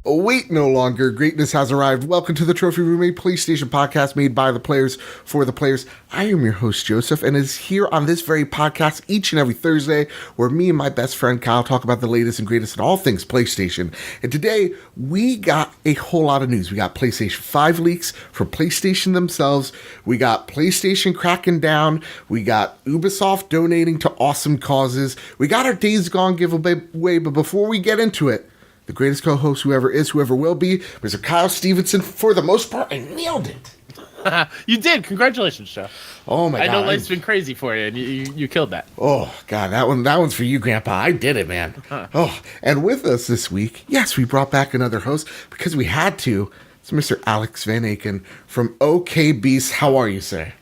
Wait no longer. Greatness has arrived. Welcome to the Trophy Room, a PlayStation podcast made by the players for the players. I am your host, Joseph, and is here on this very podcast each and every Thursday where me and my best friend Kyle talk about the latest and greatest in all things PlayStation. And today, we got a whole lot of news. We got PlayStation 5 leaks from PlayStation themselves. We got PlayStation cracking down. We got Ubisoft donating to awesome causes. We got our Days Gone giveaway, but before we get into it, the greatest co-host, whoever is, whoever will be, Mr. Kyle Stevenson. For the most part, I nailed it. You did. Congratulations, Jeff. Oh my God! I know life's been crazy for you, and you killed that. Oh God, that one's for you, Grandpa. I did it, man. Oh, and with us this week, yes, we brought back another host because we had to. It's Mr. Alex VanAken from OkBeast. How are you, sir?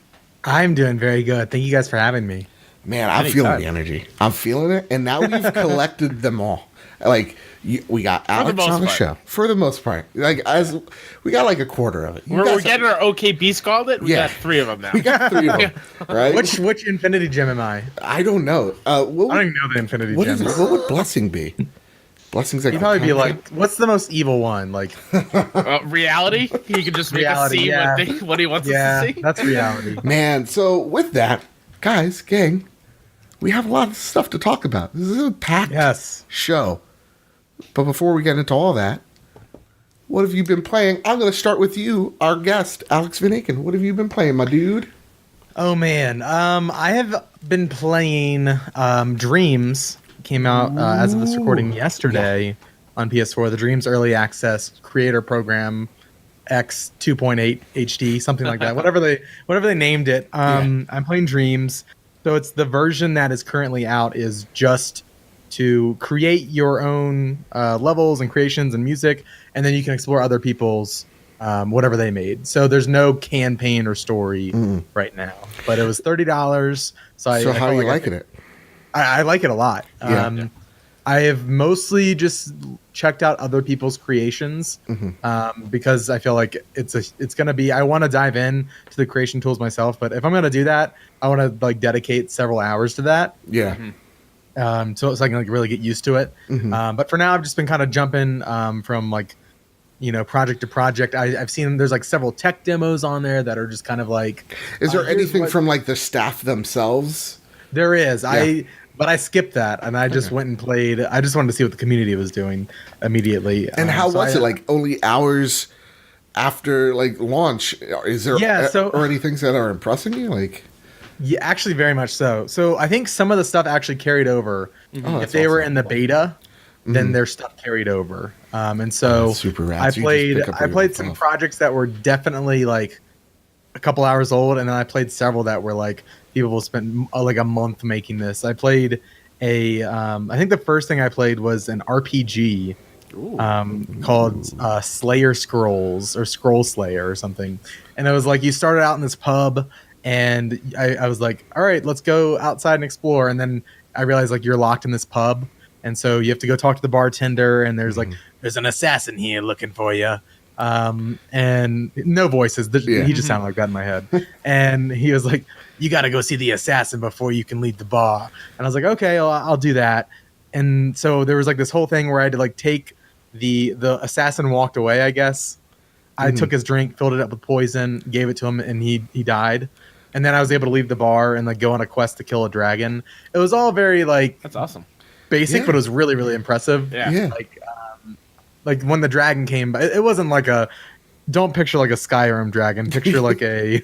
I'm doing very good. Thank you guys for having me. Man, I'm feeling the energy. I'm feeling it, and now we've collected them all. Like. We got Alex on the show for the most part. Like as we got like a quarter of it. We're getting our OkBeast called it. We got 3 of them now. We got 3 of them. Right? Which Infinity Gem am I? I don't know. I don't even know the Infinity Gem. What would Blessing be? Blessing's like he'd probably be like, what's the most evil one? Like reality. He could just make us see what he wants us to see. That's reality. Man. So with that, guys, gang, we have a lot of stuff to talk about. This is a packed show. But before we get into all that, what have you been playing? I'm going to start with you, our guest, Alex VanAken. What have you been playing, my dude? Oh, man. I have been playing Dreams. Came out as of this recording yesterday on PS4. The Dreams Early Access Creator Program X 2.8 HD, something like that. whatever they named it. I'm playing Dreams. So it's the version that is currently out is just to create your own levels and creations and music, and then you can explore other people's whatever they made. So there's no campaign or story right now, but it was $30. So how are you liking it? I like it a lot. I have mostly just checked out other people's creations because I feel like it's gonna be. I want to dive in to the creation tools myself, but if I'm gonna do that, I want to like dedicate several hours to that. Yeah. So I can like really get used to it. But for now, I've just been kind of jumping from like, project to project. I've seen there's like several tech demos on there that are just kind of like. Is there anything from like the staff themselves? There is. But I skipped that and I just went and played. I just wanted to see what the community was doing immediately. And how was it? Like only hours after like launch? Is there already things that are impressing you? Like. Yeah, actually, very much so. So I think some of the stuff actually carried over. If they were in the beta, then their stuff carried over. And so super rad. I played some projects that were definitely like a couple hours old, and then I played several that were like people will spend like a month making this. I played I think the first thing I played was an RPG called Slayer Scrolls or Scroll Slayer or something, and it was like you started out in this pub. And I was like, all right, let's go outside and explore. And then I realized like you're locked in this pub. And so you have to go talk to the bartender. And there's like, there's an assassin here looking for you. And no voices. He just sounded like that in my head. And he was like, you got to go see the assassin before you can leave the bar. And I was like, okay, I'll do that. And so there was like this whole thing where I had to like take the assassin walked away, I guess. I took his drink, filled it up with poison, gave it to him, and he died. And then I was able to leave the bar and like go on a quest to kill a dragon. It was all very like that's awesome, basic, but it was really really impressive. Yeah. Like when the dragon came, but it wasn't like a. Don't picture like a Skyrim dragon. Picture like a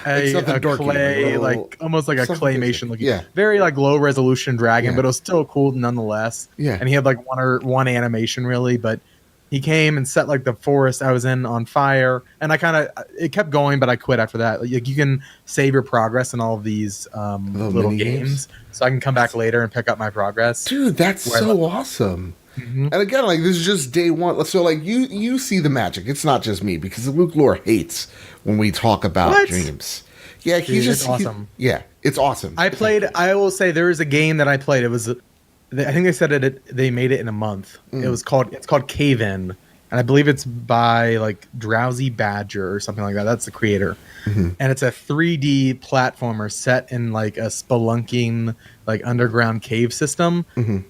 clay, like almost like a claymation looking, very like low resolution dragon, but it was still cool nonetheless. Yeah, and he had like one animation really, but. He came and set like the forest I was in on fire, and it kept going, but I quit after that. Like you can save your progress in all of these little games, so I can come back later and pick up my progress. Dude, that's so awesome. And again, like this is just day one. So like you see the magic. It's not just me because Luke Lore hates when we talk about Dreams. Yeah, it's awesome. It's awesome. I will say there is a game that I played. It was. I think they said they made it in a month. It's called Cave In, and I believe it's by like Drowsy Badger or something like that. That's the creator, and it's a 3D platformer set in like a spelunking like underground cave system.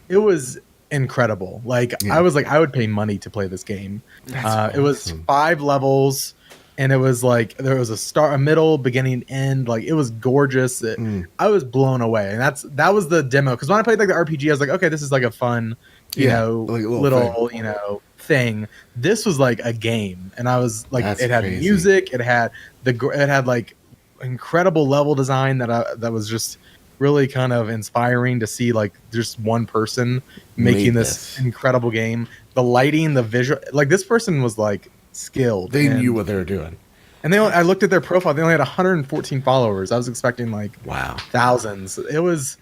It was incredible. Like Yeah. I was like, I would pay money to play this game. That's It was 5 levels, and it was like there was a start, a middle, beginning, end. Like it was gorgeous. I was blown away, and that was the demo. Because when I played like the RPG, I was like, okay, this is like a fun, you know, like a little thing. You know, thing. This was like a game, and I was like, That's it had crazy. music, it had like incredible level design that was just really kind of inspiring to see, like just one person making this incredible game. The lighting, the visual, like this person was like skilled. They knew what they were doing. And I looked at their profile. They only had 114 followers. I was expecting like thousands. I was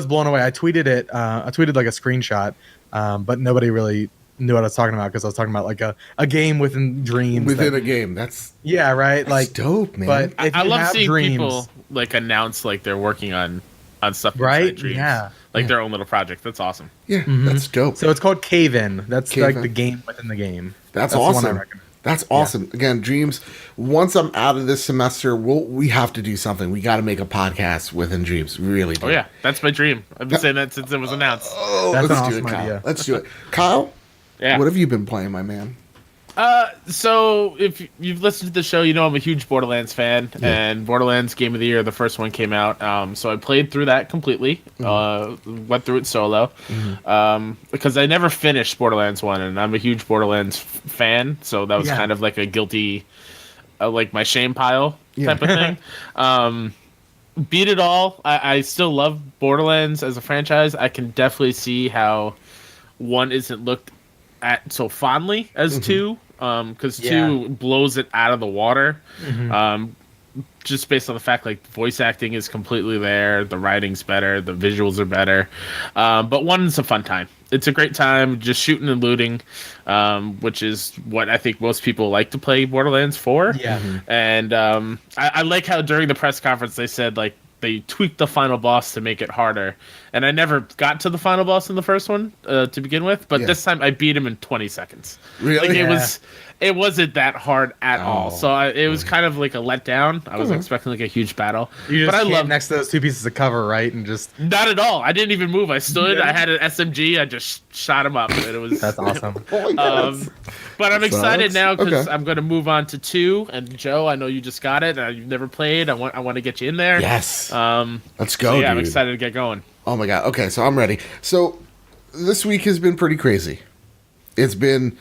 blown away. I tweeted it. I tweeted like a screenshot, but nobody really knew what I was talking about because I was talking about like a game within dreams. Within a game. That's right. That's like dope, man. But if I you love have seeing dreams, people like announce like they're working on stuff right? inside dreams. Yeah. Like their own little project. That's awesome. Yeah, that's dope. So it's called Cave In. That's Cave like In. the game within the game. That's the one I awesome. recommend. That's awesome. Again, Dreams. Once I'm out of this semester, we have to do something. We got to make a podcast within Dreams. We really do. Oh yeah, that's my dream. I've been saying that since it was announced. Oh, That's let's an do it, awesome Kyle. idea. Let's do it. Kyle, Yeah. what have you been playing, my man? So if you've listened to the show, you know I'm a huge Borderlands fan, and Borderlands Game of the Year, the first one came out. So I played through that completely. Went through it solo. Because I never finished Borderlands 1, and I'm a huge Borderlands fan, so that was kind of like a guilty, like my shame pile type of thing. Beat it all. I still love Borderlands as a franchise. I can definitely see how 1 isn't looked at so fondly as 2, because 2 blows it out of the water, just based on the fact like voice acting is completely there, the writing's better, the visuals are better, but 1's a fun time. It's a great time just shooting and looting, which is what I think most people like to play Borderlands for. And I like how during the press conference they said like they tweaked the final boss to make it harder, and I never got to the final boss in the first one to begin with, but this time I beat him in 20 seconds. Really? Like it wasn't that hard at all, so it was kind of like a letdown. I was expecting like a huge battle, You just but I can't love next to those 2 pieces of cover, right? And just not at all. I didn't even move. I stood. I had an SMG. I just shot him up, and it was that's awesome. But I'm excited now because Okay. I'm going to move on to 2. And Joe, I know you just got it. You've never played. I want to get you in there. Yes. Let's go, So yeah, dude. I'm excited to get going. Oh my god. Okay, so I'm ready. So this week has been pretty crazy. It's been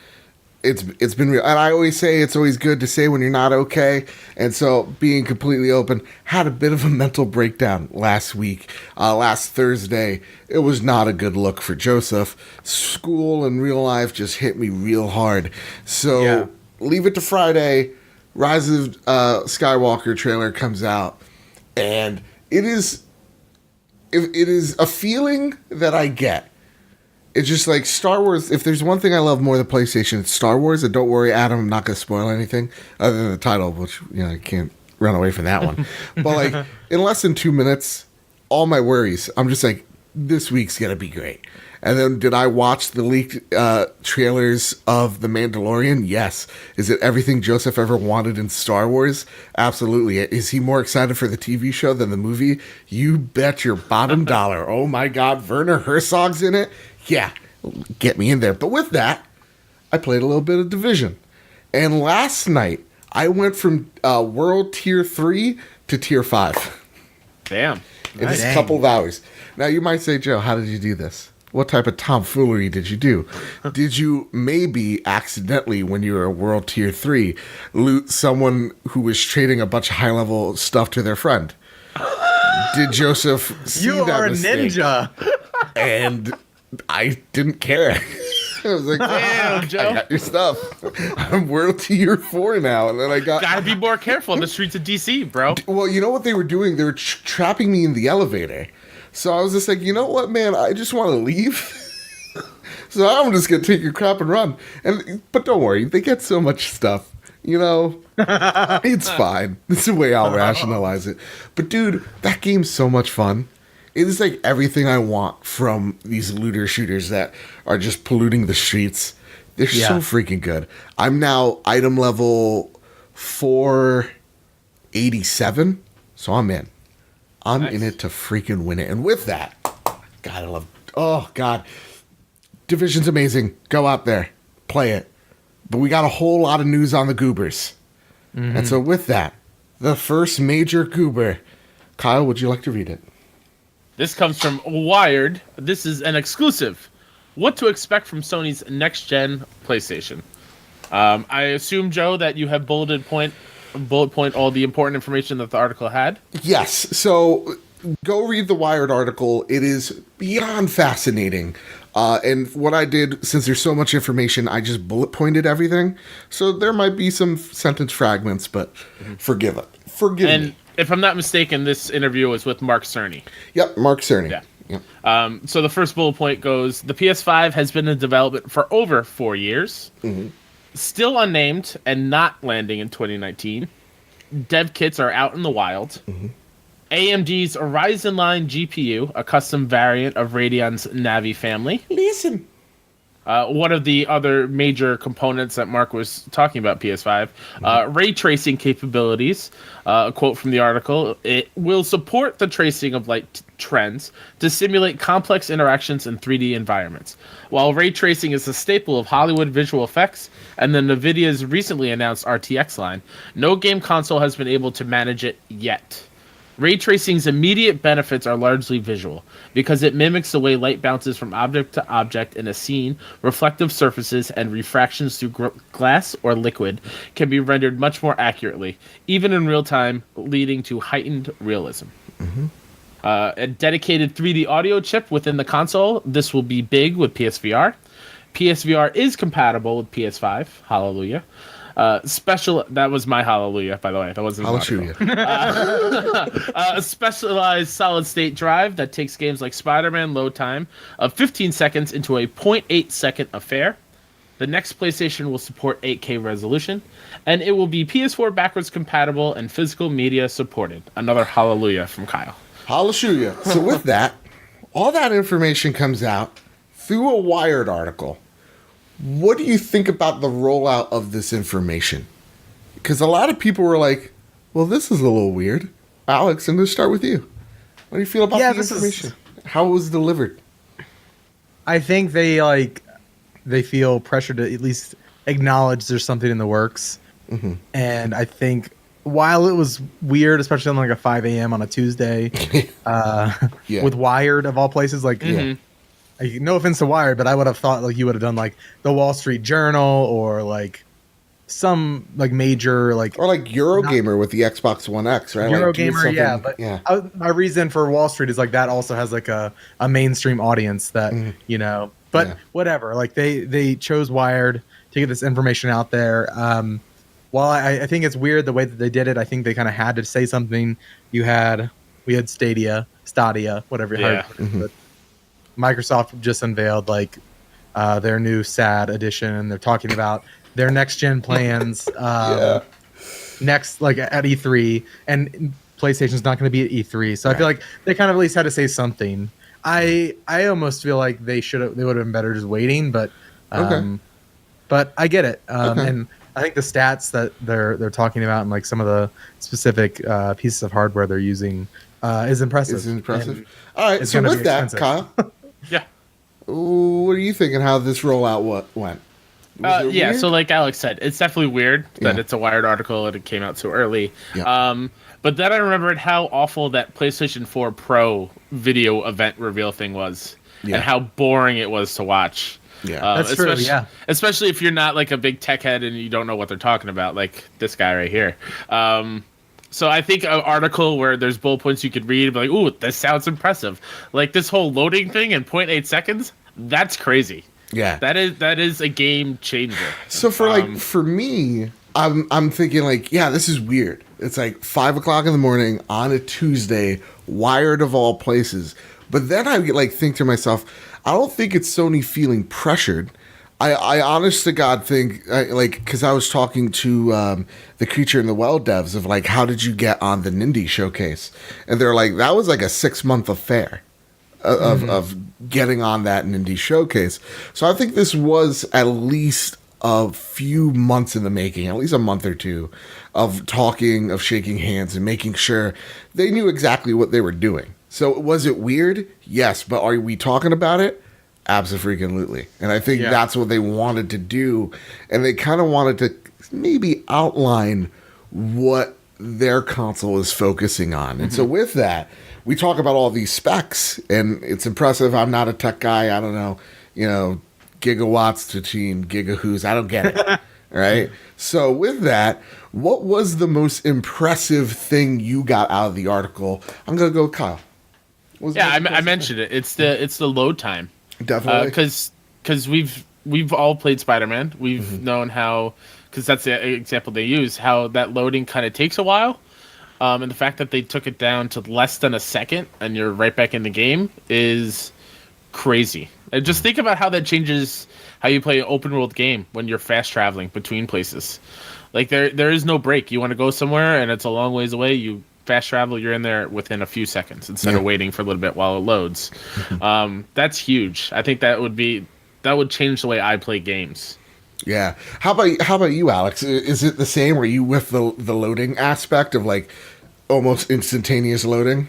real, and I always say it's always good to say when you're not okay. And so, being completely open, had a bit of a mental breakdown last week, last Thursday. It was not a good look for Joseph. School and real life just hit me real hard. So leave it to Friday. Rise of Skywalker trailer comes out, and it is a feeling that I get. It's just like Star Wars. If there's one thing I love more than PlayStation, it's Star Wars. And don't worry, Adam, I'm not going to spoil anything other than the title, which I can't run away from that one. But like in less than 2 minutes, all my worries, I'm just like, this week's going to be great. And then did I watch the leaked trailers of The Mandalorian? Yes. Is it everything Joseph ever wanted in Star Wars? Absolutely. Is he more excited for the TV show than the movie? You bet your bottom dollar. Oh my God, Werner Herzog's in it? Yeah, get me in there. But with that, I played a little bit of Division. And last night, I went from World Tier 3 to Tier 5. Damn. In just a couple of hours. Now, you might say, Joe, how did you do this? What type of tomfoolery did you do? Did you maybe accidentally, when you were World Tier 3, loot someone who was trading a bunch of high-level stuff to their friend? Did Joseph see you that are a mistake? ninja. And I didn't care. I was like, Damn, I Joe. got your stuff. I'm World Tier 4 now. And then I got... Gotta be more careful in the streets of DC, bro. Well, you know what they were doing? They were trapping me in the elevator. So I was just like, you know what, man? I just want to leave. So I'm just going to take your crap and run. But don't worry. They get so much stuff. It's fine. This is the way I'll rationalize it. But, dude, that game's so much fun. It is like everything I want from these looter shooters that are just polluting the streets. They're so freaking good. I'm now item level 487, so I'm in. I'm in it to freaking win it. And with that, God, I love... Oh, God. Division's amazing. Go out there, play it. But we got a whole lot of news on the goobers. Mm-hmm. And so with that, the first major goober. Kyle, would you like to read it? This comes from Wired. This is an exclusive. What to expect from Sony's next-gen PlayStation. I assume, Joe, that you have bullet point all the important information that the article had. Yes. So go read the Wired article. It is beyond fascinating. And what I did, since there's so much information, I just bullet pointed everything. So there might be some sentence fragments, but forgive me. If I'm not mistaken, this interview was with Mark Cerny. Yep, Mark Cerny. Yeah. Yep. So the first bullet point goes, the PS5 has been in development for over 4 years. Mm-hmm. Still unnamed and not landing in 2019. Dev kits are out in the wild. Mm-hmm. AMD's Ryzen line GPU, a custom variant of Radeon's Navi family. Listen. One of the other major components that Mark was talking about PS5, Ray Tracing capabilities. A quote from the article, it will support the tracing of light trends to simulate complex interactions in 3D environments. While Ray Tracing is a staple of Hollywood visual effects and the NVIDIA's recently announced RTX line, no game console has been able to manage it yet. Ray tracing's immediate benefits are largely visual, because it mimics the way light bounces from object to object in a scene. Reflective surfaces and refractions through glass or liquid can be rendered much more accurately, even in real time, leading to heightened realism. Mm-hmm. A dedicated 3D audio chip within the console. This will be big with PSVR. PSVR is compatible with PS5. Hallelujah. That was my hallelujah, by the way. That wasn't hallelujah. A specialized solid-state drive that takes games like Spider-Man load time of 15 seconds into a 0.8-second affair. The next PlayStation will support 8K resolution, and it will be PS4 backwards compatible and physical media supported. Another hallelujah from Kyle. Hallelujah. So with that, all that information comes out through a Wired article. What do you think about the rollout of this information? Because a lot of people were like, well, this is a little weird. Alex, I'm going to start with you. What do you feel about the information? How it was delivered? I think they feel pressure to at least acknowledge there's something in the works. Mm-hmm. And I think while it was weird, especially on like a 5 a.m. on a Tuesday, with Wired of all places, no offense to Wired, but I would have thought like you would have done like the Wall Street Journal or like some like major or like Eurogamer with the Xbox One X, right? Eurogamer, my reason for Wall Street is like that also has like a mainstream audience that whatever. Like they chose Wired to get this information out there. While I think it's weird the way that they did it, I think they kind of had to say something. We had Stadia, whatever. Mm-hmm. Microsoft just unveiled like their new SAD edition. They're talking about their next gen plans next like at E3, and PlayStation's not going to be at E3. So I feel like they kind of at least had to say something. I almost feel like they would have been better just waiting, but I get it. And I think the stats that they're talking about and like some of the specific pieces of hardware they're using is impressive. All right, so with that, Kyle. Yeah. What are you thinking how this rollout went? So like Alex said, it's definitely weird that it's a Wired article and it came out so early. Yeah. But then I remembered how awful that PlayStation 4 Pro video event reveal thing was and how boring it was to watch. Yeah, that's true. Yeah, especially if you're not like a big tech head and you don't know what they're talking about, like this guy right here. So I think an article where there's bullet points you could read, like, ooh, this sounds impressive. Like this whole loading thing in 0.8 seconds, that's crazy. Yeah. That is a game changer. So for me, I'm thinking like, yeah, this is weird. It's like 5 o'clock in the morning on a Tuesday, Wired of all places. But then I like think to myself, I don't think it's Sony feeling pressured. I honest to God think, because I was talking to the Creature in the Well devs of like, how did you get on the Nindy showcase? And they're like, that was like a 6-month affair of getting on that Nindy showcase. So I think this was at least a few months in the making, at least a month or two of talking, of shaking hands and making sure they knew exactly what they were doing. So was it weird? Yes. But are we talking about it? Absolutely. And I think that's what they wanted to do. And they kind of wanted to maybe outline what their console is focusing on. And so with that, we talk about all these specs, and it's impressive. I'm not a tech guy. I don't know, gigawatts to gigahoos. I don't get it. Right? So with that, what was the most impressive thing you got out of the article? I'm going to go with Kyle. I mentioned it. It's the load time. Definitely. Because we've all played Spider-Man. We've known how, because that's the example they use, how that loading kind of takes a while. And the fact that they took it down to less than a second and you're right back in the game is crazy. And just think about how that changes how you play an open world game when you're fast traveling between places. Like there is no break. You want to go somewhere and it's a long ways away, you fast travel, you're in there within a few seconds instead of waiting for a little bit while it loads. That's huge. I think that would change the way I play games. Yeah. How about you, Alex? Is it the same? Are you with the loading aspect of like almost instantaneous loading?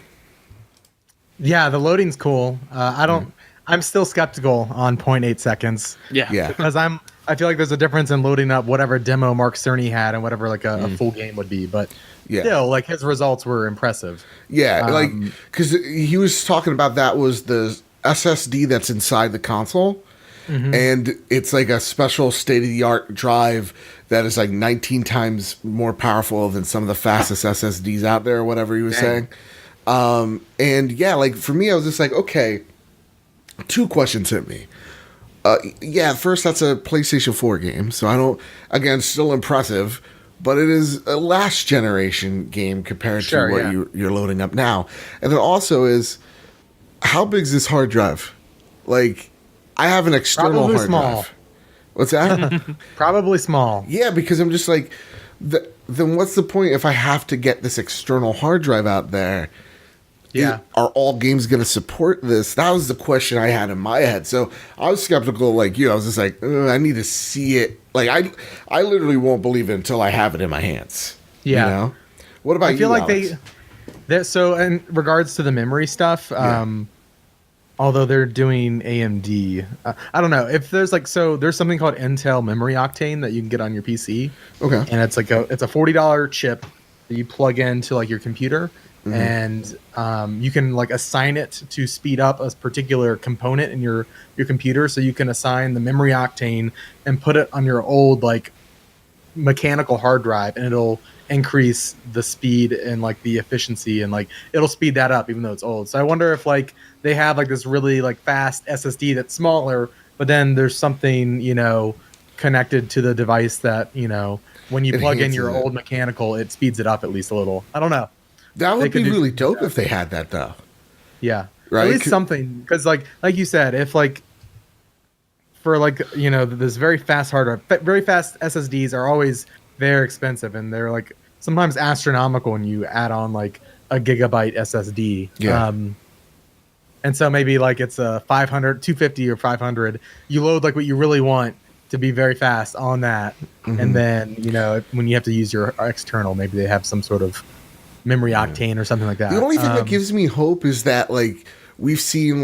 Yeah, the loading's cool. I'm still skeptical on 0.8 seconds. Yeah. Because I feel like there's a difference in loading up whatever demo Mark Cerny had and whatever like a full game would be. But still, like his results were impressive. Yeah, like because he was talking about that was the SSD that's inside the console. And it's like a special state-of-the-art drive that is like 19 times more powerful than some of the fastest SSDs out there, or whatever he was saying. And yeah, like for me, I was just like, okay, two questions hit me. First, that's a PlayStation 4 game, so I don't, again, still impressive, but it is a last generation game compared to what you're loading up now. And then also is, how big is this hard drive? Like, I have an external Probably hard small. drive. What's that? Probably small. Yeah, because I'm just like, then what's the point if I have to get this external hard drive out there? Yeah. Are all games going to support this? That was the question I had in my head. So I was skeptical like you. I was just like, I need to see it. Like, I literally won't believe it until I have it in my hands. Yeah. You know? What about you, I feel like Alex? so in regards to the memory stuff, although they're doing AMD, I don't know if there's there's something called Intel Memory Octane that you can get on your PC. Okay. And it's like it's a $40 chip that you plug into like your computer, and you can like assign it to speed up a particular component in your computer. So you can assign the memory octane and put it on your old like mechanical hard drive, and it'll increase the speed and like the efficiency, and like it'll speed that up even though it's old. So I wonder if like they have like this really like fast SSD that's smaller, but then there's something, connected to the device that, when you plug in your old mechanical, it speeds it up at least a little. I don't know. That would be really dope if they had that though. Yeah. Right. At least something. Because like you said, if like for like, this very fast very fast SSDs are always very expensive, and they're like sometimes astronomical when you add on like a gigabyte SSD. Yeah. And so maybe like it's a 250 or 500. You load like what you really want to be very fast on that. And then, when you have to use your external, maybe they have some sort of memory octane or something like that. The only thing that gives me hope is that like we've seen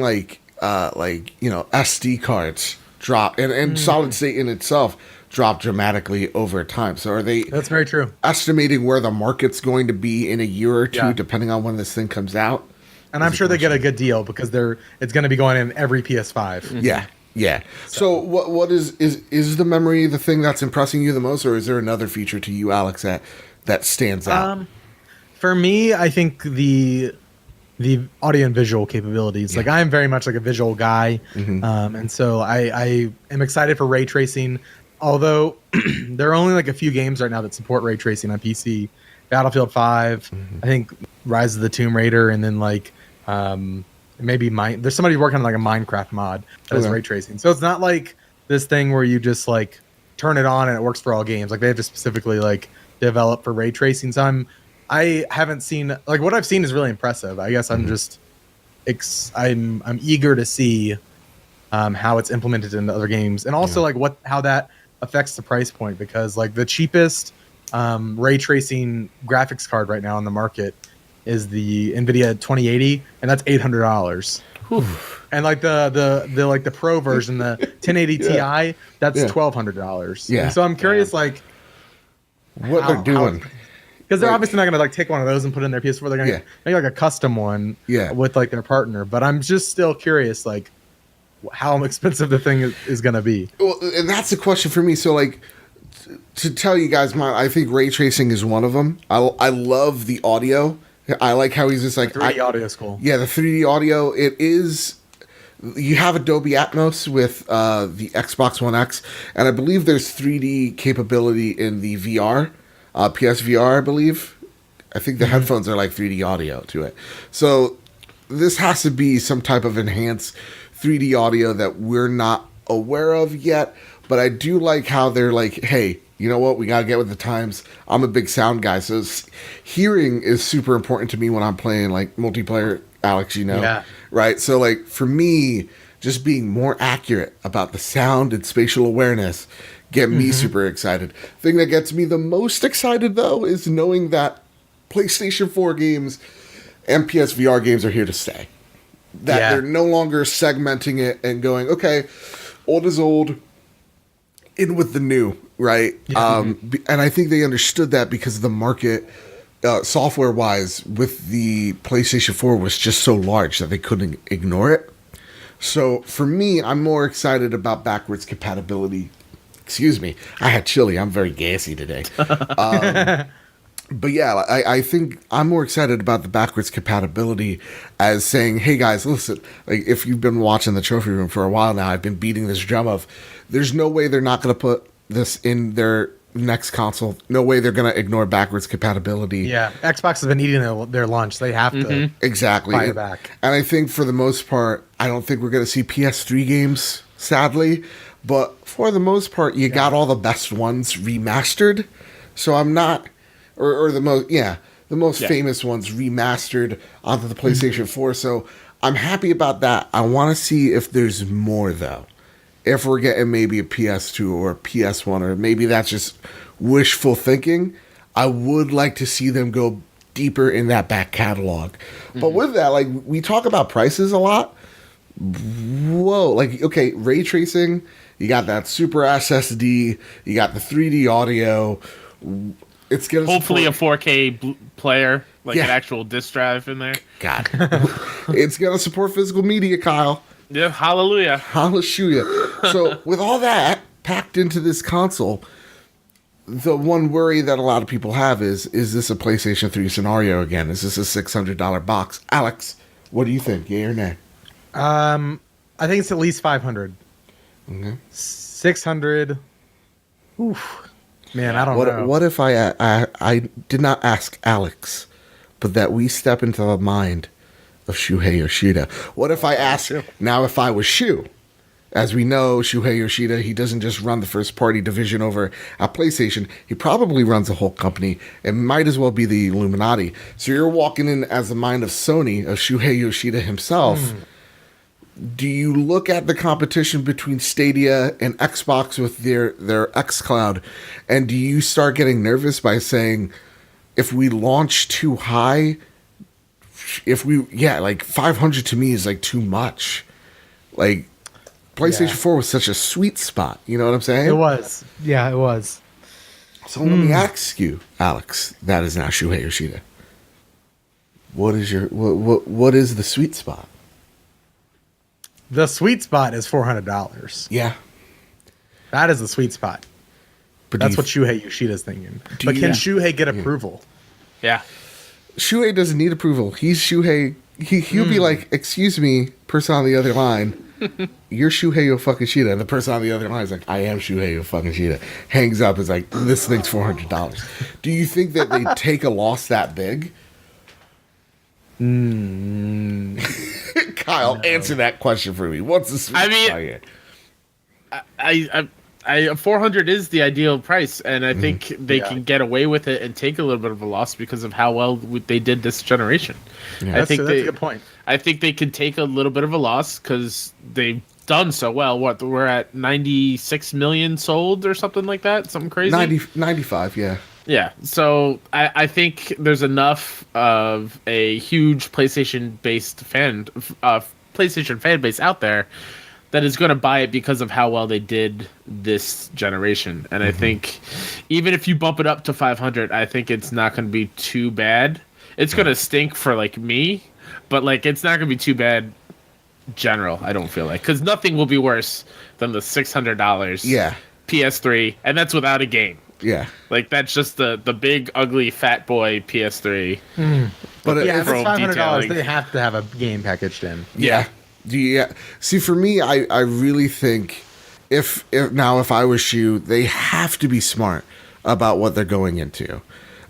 SD cards drop and solid state in itself drop dramatically over time. So are they? That's very true. Estimating where the market's going to be in a year or two, depending on when this thing comes out. And I'm sure they get a good deal because it's going to be going in every PS5. Yeah. So what is the memory the thing that's impressing you the most, or is there another feature to you, Alex, that stands out? For me, I think the audio and visual capabilities. Yeah. Like I am very much like a visual guy, and so I am excited for ray tracing. Although there are only like a few games right now that support ray tracing on PC. Battlefield 5, I think Rise of the Tomb Raider, and then like maybe there's somebody working on like a Minecraft mod that has ray tracing. So it's not like this thing where you just like turn it on and it works for all games. Like they have to specifically like develop for ray tracing. So I haven't seen like what I've seen is really impressive. I guess I'm just I'm eager to see how it's implemented in the other games, and also like how that affects the price point, because like the cheapest ray tracing graphics card right now on the market is the NVIDIA 2080, and that's $800. And like the Pro version, the 1080 Ti, that's Yeah. $1,200. Yeah. And so I'm curious, like What they're doing. because they're Like- obviously not gonna like take one of those and put it in their PS4. They're gonna Yeah. make like a custom one, Yeah. with like their partner. But I'm just still curious, like how expensive the thing is gonna be. Well, and that's the question for me. So, like, to tell you guys, I think ray tracing is one of them. I love the audio. I like how he's just like 3D audio is cool. Yeah, the 3D audio. It is. You have Dolby Atmos with the Xbox One X, and I believe there's 3D capability in the VR, PSVR. I believe. I think the headphones are like 3D audio to it. So this has to be some type of enhanced 3D audio that we're not aware of yet. But I do like how they're like, hey, you know what? We got to get with the times. I'm a big sound guy, so hearing is super important to me when I'm playing like multiplayer, Alex, you know? Yeah. Right? So, like, for me, just being more accurate about the sound and spatial awareness get me super excited. Thing that gets me the most excited, though, is knowing that PlayStation 4 games and PSVR games are here to stay. That they're no longer segmenting it and going, okay, old is old, in with the new, right? And I think they understood that because the market, software-wise, with the PlayStation 4 was just so large that they couldn't ignore it. So for me, I'm more excited about backwards compatibility. Excuse me, I had chili. I'm very gassy today. But yeah, I think I'm more excited about the backwards compatibility as saying, hey guys, listen, like if you've been watching the trophy room for a while now, I've been beating this drum of there's no way they're not going to put this in their next console. No way they're going to ignore backwards compatibility. Yeah, Xbox has been eating their lunch. They have to Exactly. fight it back. And I think for the most part, I don't think we're going to see PS3 games, sadly. But for the most part, you got all the best ones remastered. So I'm not... Or the most famous ones remastered onto the PlayStation 4. So I'm happy about that. I want to see if there's more, though. If we're getting maybe a PS2 or a PS1, or maybe that's just wishful thinking, I would like to see them go deeper in that back catalog. But with that, like, we talk about prices a lot. Whoa, like, okay, ray tracing, you got that super SSD, you got the 3D audio. It's gonna Hopefully support, a 4K player, like Yeah. an actual disc drive in there. God, it's gonna support physical media, Kyle. Yeah, hallelujah. Hallelujah. So with all that packed into this console, the one worry that a lot of people have is this a PlayStation 3 scenario again? Is this a $600 box? Alex, what do you think? Yay or nay? I think it's at least 500. Okay. 600. Oof. Man, I don't know. What if I did not ask Alex, but that we step into the mind of Shuhei Yoshida? What if I asked, now if I was Shu? As we know, Shuhei Yoshida, he doesn't just run the first party division over at PlayStation. He probably runs the whole company. It might as well be the Illuminati. So you're walking in as the mind of Sony, of Shuhei Yoshida himself. Do you look at the competition between Stadia and Xbox with their xCloud, and do you start getting nervous by saying, if we launch too high, like 500 to me is like too much. Like PlayStation 4 was such a sweet spot. You know what I'm saying? It was. Yeah, it was. So let me ask you, Alex, that is now Shuhei Yoshida. What is your what is the sweet spot? The sweet spot is $400. Yeah. That is the sweet spot. But That's what Shuhei Yoshida's thinking. Do But you- can Shuhei get approval? Yeah. Shuhei doesn't need approval. He's Shuhei. He'll be like, excuse me, person on the other line. You're Shuhei Yoshida. And the person on the other line is like, I am Shuhei Yoshida. Hangs up, is like, this thing's $400. Do you think that they take a loss that big? Kyle, answer that question for me. What's the sweet I mean, spot here? I 400 is the ideal price, and I think they Yeah. can get away with it and take a little bit of a loss because of how well they did this generation. I That's think a good point. I think they can take a little bit of a loss because they've done so well. What, we're at 96 million sold or something like that, something crazy. 95, yeah. Yeah, so I think there's enough of a huge PlayStation-based PlayStation fan base out there that is going to buy it because of how well they did this generation. And I think even if you bump it up to 500, I think it's not going to be too bad. It's going to stink for like me, but like it's not going to be too bad general, I don't feel like, because nothing will be worse than the $600 PS3, and that's without a game. Yeah, like that's just the big ugly fat boy PS3. But yeah, if it's $500, detailing. they have to have a game packaged in. Yeah. See, for me, I really think if I was you, they have to be smart about what they're going into.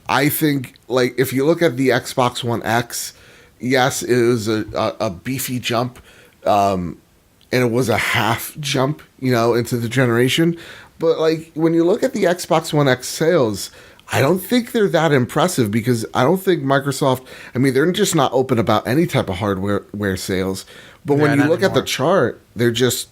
I think, like, if you look at the Xbox One X, yes, it was a beefy jump, and it was a half jump, into the generation. But, like, when you look at the Xbox One X sales, I don't think they're that impressive because I don't think Microsoft, they're just not open about any type of hardware sales. But when you look at the chart, they're just,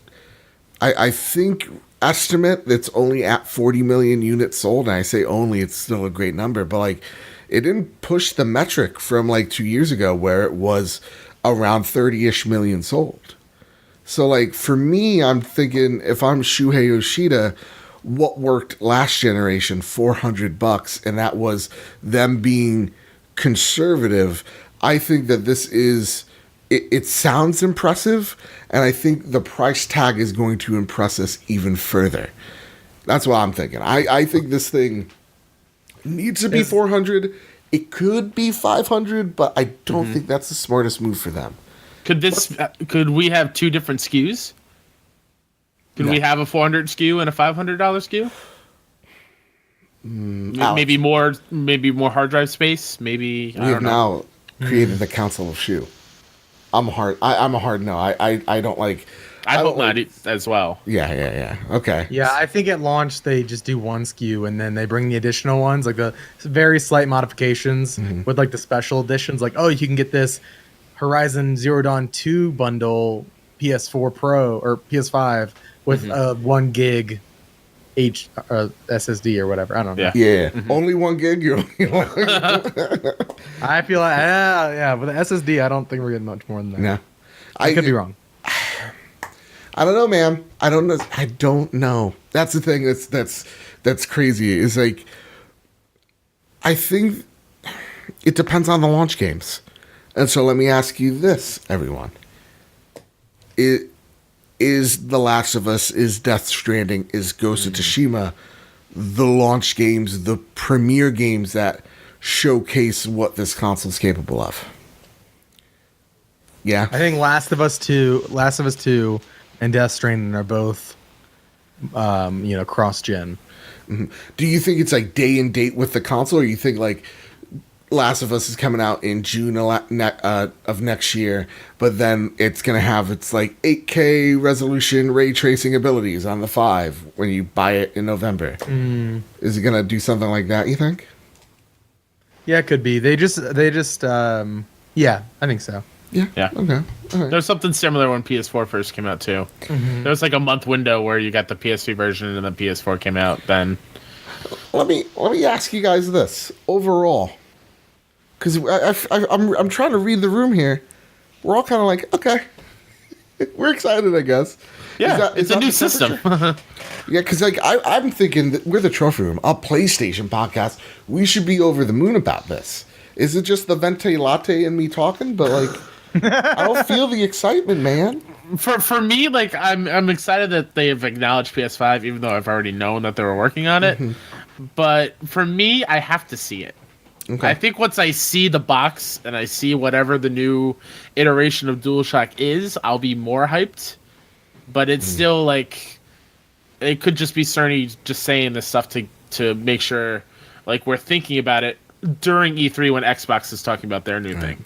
I think, estimate that's only at 40 million units sold. And I say only, it's still a great number. But, like, it didn't push the metric from, like, 2 years ago where it was around 30-ish million sold. So, like, for me, I'm thinking if I'm Shuhei Yoshida, what worked last generation, $400, and that was them being conservative. I think that this is, it sounds impressive, and I think the price tag is going to impress us even further. That's what I'm thinking. I think this thing needs to be 400. It could be 500, but I don't think that's the smartest move for them. Could we have two different SKUs? Could we have a $400 SKU and a $500 SKU? Maybe more hard drive space. Maybe we have now created the Council of Shoe. I'm a hard no. I don't like. I hope not as well. Yeah. Okay. Yeah, I think at launch they just do one SKU and then they bring the additional ones, like the very slight modifications with like the special editions. Like, oh, you can get this Horizon Zero Dawn 2 bundle PS4 Pro or PS5 with a 1 gig SSD or whatever. I don't know. Yeah. Only 1 gig. I feel like with the SSD, I don't think we're getting much more than that. No, I could be wrong. I don't know, man. I don't know. That's the thing. That's crazy. Is like, I think it depends on the launch games. And so let me ask you this, everyone. Is The Last of Us, is Death Stranding, is Ghost of Tsushima the launch games, the premier games that showcase what this console is capable of? Yeah. I think Last of Us 2 and Death Stranding are both cross-gen. Mm-hmm. Do you think it's like day and date with the console, or you think like Last of Us is coming out in June of next year, but then it's going to have its like 8K resolution ray tracing abilities on the 5 when you buy it in November? Is it going to do something like that, you think? Yeah, it could be. They just I think so. Yeah. Okay. All right. There's something similar when PS4 first came out too. There was like a month window where you got the PS3 version and the PS4 came out then. Let me ask you guys this overall, because I'm trying to read the room here. We're all kind of like, okay, we're excited, I guess. Yeah, it's a new system. Yeah, because like I'm thinking that we're the Trophy Room, a PlayStation podcast. We should be over the moon about this. Is it just the venti latte and me talking? But like, I don't feel the excitement, man. For me, like I'm excited that they have acknowledged PS5, even though I've already known that they were working on it. But for me, I have to see it. Okay. I think once I see the box and I see whatever the new iteration of DualShock is, I'll be more hyped. But it's still like, it could just be Sony just saying this stuff to make sure like we're thinking about it during E3 when Xbox is talking about their new thing,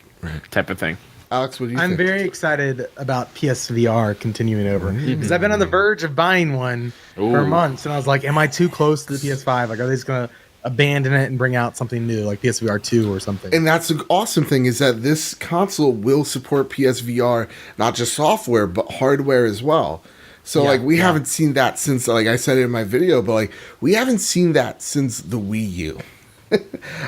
type of thing. Alex, what do you I'm think? very excited about PSVR continuing over because I've been on the verge of buying one for months, and I was like, am I too close to the PS5? Like, are they just going to abandon it and bring out something new, like PSVR 2 or something? And that's the awesome thing, is that this console will support PSVR, not just software, but hardware as well. So, we haven't seen that since, like I said in my video, but, like, we haven't seen that since the Wii U.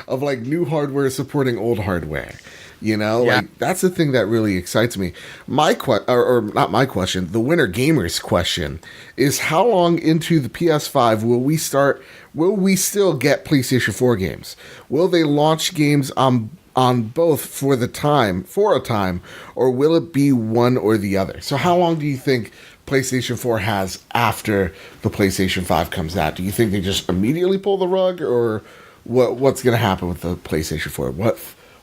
Of, like, new hardware supporting old hardware. You know, Yeah. like that's the thing that really excites me. Or not my question, the Winter Gamers question is how long into the PS5 will we start? Will we still get PlayStation 4 games? Will they launch games on both for a time, or will it be one or the other? So how long do you think PlayStation 4 has after the PlayStation 5 comes out? Do you think they just immediately pull the rug, or what's going to happen with the PlayStation 4?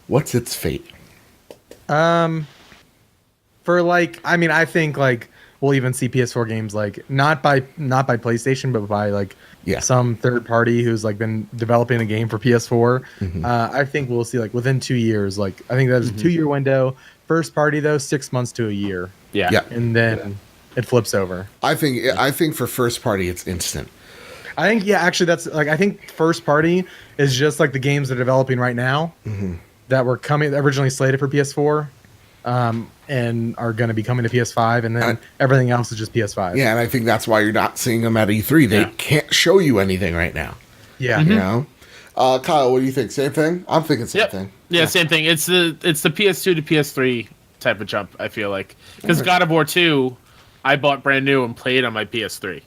What's its fate? I think like we'll even see PS4 games like not by PlayStation, but by some third party who's like been developing a game for PS4. I think we'll see like within 2 years. Like I think that's a 2-year window. First party though, 6 months to a year. Yeah. And then it flips over. I think for first party it's instant. I think actually that's like I think first party is just like the games they're developing right now that were originally slated for PS4. And are going to be coming to PS5, and then everything else is just PS5. Yeah, and I think that's why you're not seeing them at E3. They can't show you anything right now. Yeah. You know? Kyle, what do you think? Same thing? I'm thinking same thing. Yeah, same thing. It's the PS2 to PS3 type of jump, I feel like. Because God of War 2, I bought brand new and played on my PS3.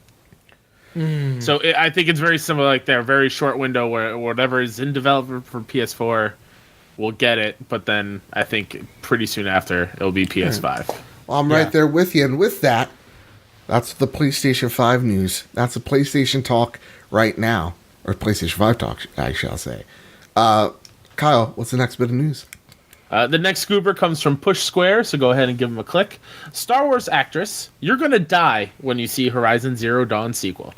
So I think it's very similar, like that very short window where whatever is in development for PS4 we'll get it, but then I think pretty soon after it'll be PS5. Well, I'm right there with you, and with that, that's the PlayStation 5 news. That's the PlayStation talk right now, or PlayStation 5 talk, I shall say. Kyle, what's the next bit of news? The next scooper comes from Push Square, so go ahead and give them a click. Star Wars actress, you're gonna die when you see Horizon Zero Dawn sequel.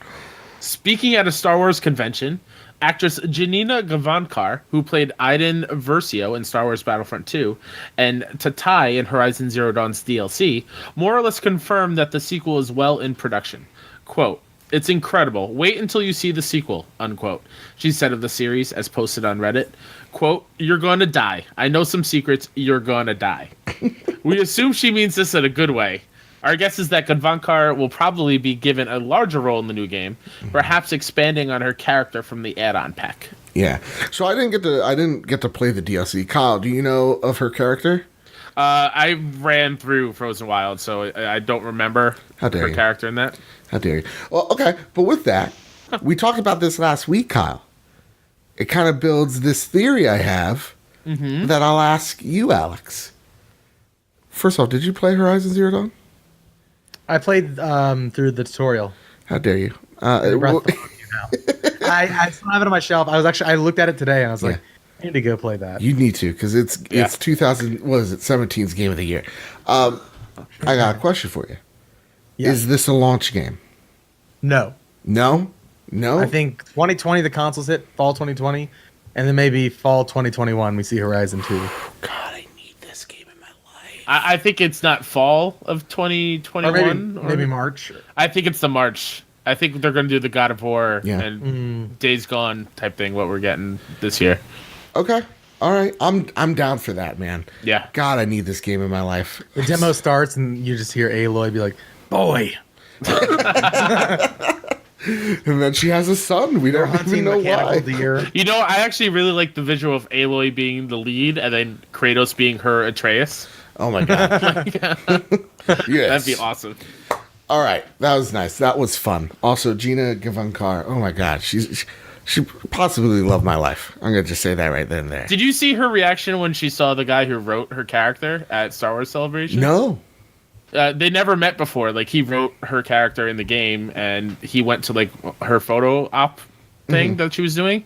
Speaking at a Star Wars convention, actress Janina Gavankar, who played Iden Versio in Star Wars Battlefront 2 and Tatai in Horizon Zero Dawn's DLC, more or less confirmed that the sequel is well in production. Quote, "It's incredible. Wait until you see the sequel," unquote. She said of the series, as posted on Reddit. Quote, "You're gonna die. I know some secrets. You're gonna die." We assume she means this in a good way. Our guess is that Gavankar will probably be given a larger role in the new game, perhaps expanding on her character from the add-on pack. Yeah. So I didn't get to play the DLC. Kyle, do you know of her character? I ran through Frozen Wild, so I don't remember her character in that. How dare you? Well, okay, but with that, we talked about this last week, Kyle. It kind of builds this theory I have that I'll ask you, Alex. First of all, did you play Horizon Zero Dawn? I played through the tutorial. How dare you? I still have it on my shelf. I looked at it today and I was like, I need to go play that. You need to, because it's 17's game of the year. I got a question for you. Yeah. Is this a launch game? No. No? I think 2020 the consoles hit, fall 2020, and then maybe fall 2021 we see Horizon 2. God, I need this game in my life. I think it's not fall of 2021. Or maybe March. I think it's the March. I think they're going to do the God of War and Days Gone type thing, what we're getting this year. Okay. All right. I'm down for that, man. Yeah. God, I need this game in my life. The demo starts and you just hear Aloy be like, "Boy." And then she has a son. We don't even know why. Deer. You know, I actually really like the visual of Aloy being the lead and then Kratos being her Atreus. Oh my god. Yes. That'd be awesome. All right. That was nice. That was fun. Also, Gina Gavankar. Oh my god. She possibly loved my life. I'm going to just say that right then and there. Did you see her reaction when she saw the guy who wrote her character at Star Wars Celebration? No. They never met before. Like, he wrote her character in the game, and he went to, like, her photo op thing that she was doing.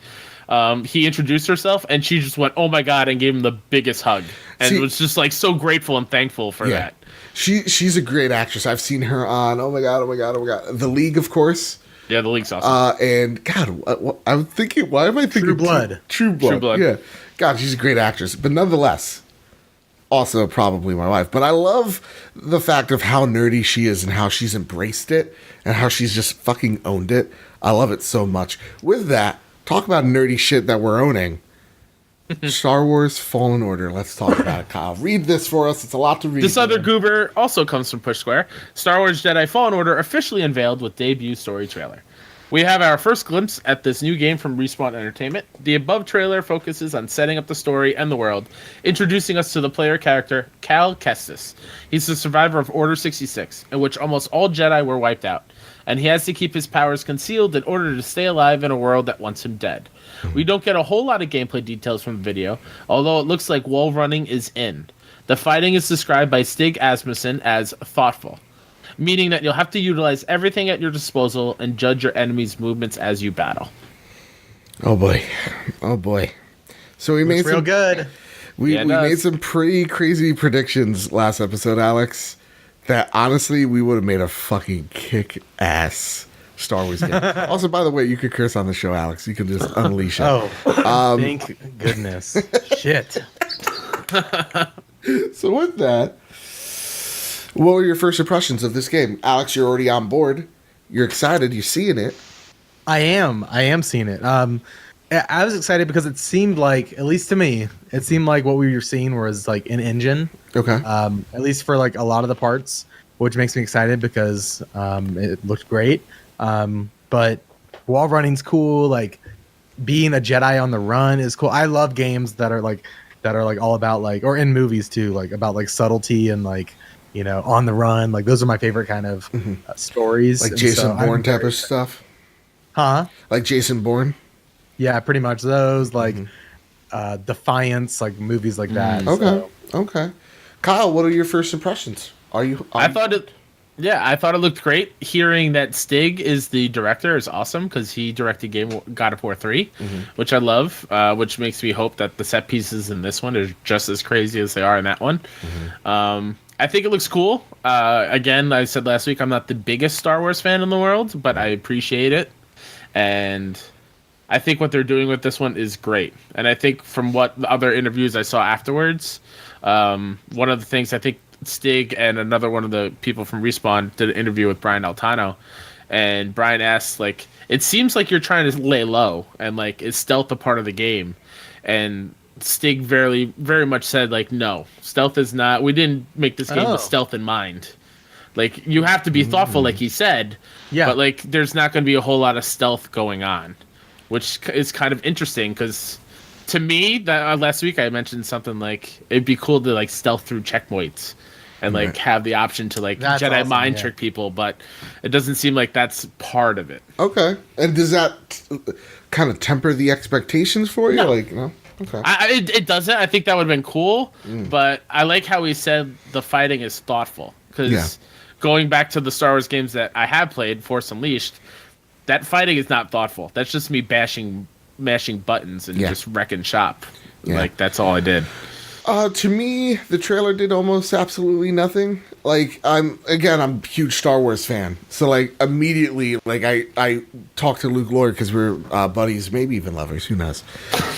He introduced herself, and she just went, "Oh, my God," and gave him the biggest hug. And was just, like, so grateful and thankful for that. She's a great actress. I've seen her on, oh, my God. The League, of course. Yeah, The League's awesome. And, God, I'm thinking, why am I thinking? True Blood. True Blood. Yeah. God, she's a great actress. But nonetheless, also probably my wife. But I love the fact of how nerdy she is and how she's embraced it and how she's just fucking owned it. I love it so much. With that, talk about nerdy shit that we're owning. Star Wars Fallen Order. Let's talk about it, Kyle. Read this for us. It's a lot to read. This other goober also comes from Push Square. Star Wars Jedi Fallen Order officially unveiled with debut story trailer. We have our first glimpse at this new game from Respawn Entertainment. The above trailer focuses on setting up the story and the world, introducing us to the player character, Cal Kestis. He's the survivor of Order 66, in which almost all Jedi were wiped out, and he has to keep his powers concealed in order to stay alive in a world that wants him dead. We don't get a whole lot of gameplay details from the video, although it looks like wall running is in. The fighting is described by Stig Asmussen as thoughtful, meaning that you'll have to utilize everything at your disposal and judge your enemy's movements as you battle. Oh boy. So we made real good. We made some pretty crazy predictions last episode, Alex, that honestly we would have made a fucking kick-ass Star Wars game. Also, by the way, you could curse on the show, Alex. You can just unleash it. Thank goodness. Shit. So with that, what were your first impressions of this game? Alex, you're already on board. You're excited. You're seeing it. I am seeing it. I was excited because it seemed like, at least to me, it seemed like what we were seeing was like an engine. Okay. At least for like a lot of the parts, which makes me excited because it looked great. But wall running's cool. Like being a Jedi on the run is cool. I love games that are like all about like, or in movies too, like about like subtlety and like, you know, on the run. Like those are my favorite kind of stories. Like Jason Bourne type of stuff. Huh? Like Jason Bourne. Yeah, pretty much those. Like Defiance, like movies like that. Okay. Okay. Kyle, what are your first impressions? I thought it looked great. Hearing that Stig is the director is awesome because he directed God of War 3, which I love, which makes me hope that the set pieces in this one are just as crazy as they are in that one. I think it looks cool. Again, I said last week I'm not the biggest Star Wars fan in the world, but I appreciate it. And I think what they're doing with this one is great. And I think from what the other interviews I saw afterwards, one of the things I think Stig and another one of the people from Respawn did an interview with Brian Altano, and Brian asked, like, it seems like you're trying to lay low and like is stealth a part of the game? And Stig very much said, like, no, stealth is not. We didn't make this game with stealth in mind. Like, you have to be thoughtful, like he said. Yeah. But like, there's not going to be a whole lot of stealth going on, which is kind of interesting because to me, that last week I mentioned something like it'd be cool to like stealth through checkpoints and like have the option to like that's Jedi awesome, mind trick people, but it doesn't seem like that's part of it. Okay. And does that kind of temper the expectations for you? No. Like, no. Okay. It doesn't. I think that would have been cool, but I like how he said the fighting is thoughtful because going back to the Star Wars games that I have played, Force Unleashed, that fighting is not thoughtful. That's just me mashing buttons and just wrecking shop. Yeah. Like, that's all I did. To me, the trailer did almost absolutely nothing. Like, I'm a huge Star Wars fan. So, like, immediately, like, I talked to Luke Lloyd because we're buddies, maybe even lovers, who knows.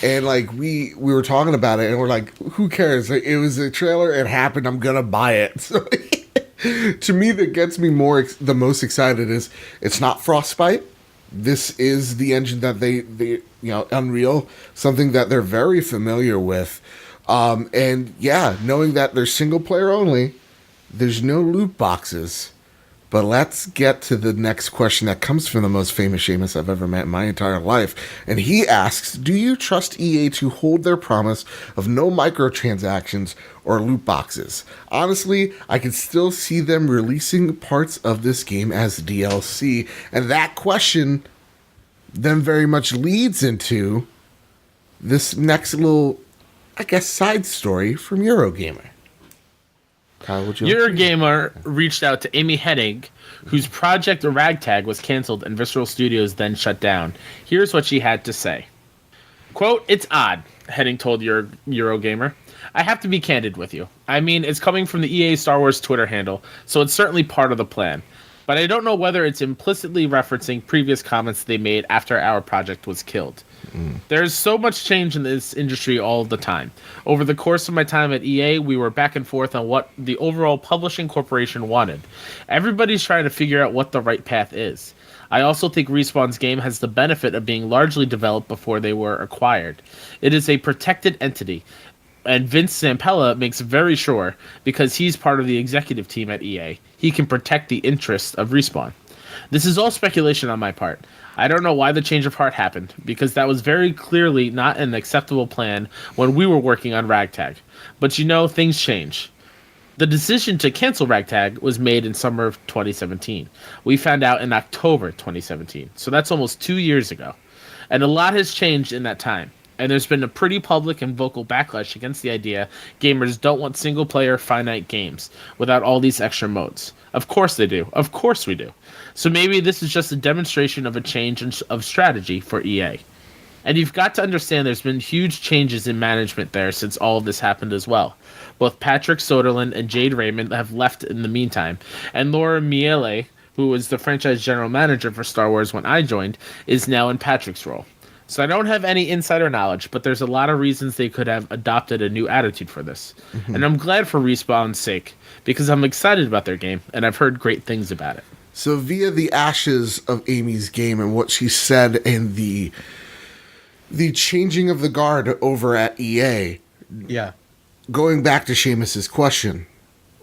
And, like, we were talking about it, and we're like, who cares? Like, it was a trailer, it happened, I'm gonna buy it. So, to me, that gets me the most excited is it's not Frostbite. This is the engine that they Unreal, something that they're very familiar with. And yeah, knowing that they're single player only, there's no loot boxes. But let's get to the next question that comes from the most famous Seamus I've ever met in my entire life. And he asks, do you trust EA to hold their promise of no microtransactions or loot boxes? Honestly, I can still see them releasing parts of this game as DLC. And that question then very much leads into this next little, I guess, side story from Eurogamer. Kyle, would you Eurogamer reached out to Amy Hennig, whose project Ragtag was canceled and Visceral Studios then shut down. Here's what she had to say. Quote, "It's odd," Hennig told Eurogamer. "I have to be candid with you. I mean, it's coming from the EA Star Wars Twitter handle, so it's certainly part of the plan. But I don't know whether it's implicitly referencing previous comments they made after our project was killed. There's so much change in this industry all the time. Over the course of my time at EA, we were back and forth on what the overall publishing corporation wanted. Everybody's trying to figure out what the right path is. I also think Respawn's game has the benefit of being largely developed before they were acquired. It is a protected entity, and Vince Zampella makes very sure, because he's part of the executive team at EA, he can protect the interests of Respawn. This is all speculation on my part. I don't know why the change of heart happened, because that was very clearly not an acceptable plan when we were working on Ragtag. But things change. The decision to cancel Ragtag was made in summer of 2017. We found out in October 2017, so that's almost 2 years ago. And a lot has changed in that time. And there's been a pretty public and vocal backlash against the idea gamers don't want single-player finite games without all these extra modes. Of course they do. Of course we do. So maybe this is just a demonstration of a change of strategy for EA. And you've got to understand there's been huge changes in management there since all of this happened as well. Both Patrick Soderlund and Jade Raymond have left in the meantime, and Laura Miele, who was the franchise general manager for Star Wars when I joined, is now in Patrick's role. So I don't have any insider knowledge, but there's a lot of reasons they could have adopted a new attitude for this. Mm-hmm. And I'm glad for Respawn's sake, because I'm excited about their game, and I've heard great things about it. So via the ashes of Amy's game and what she said and the changing of the guard over at EA, yeah. Going back to Seamus's question,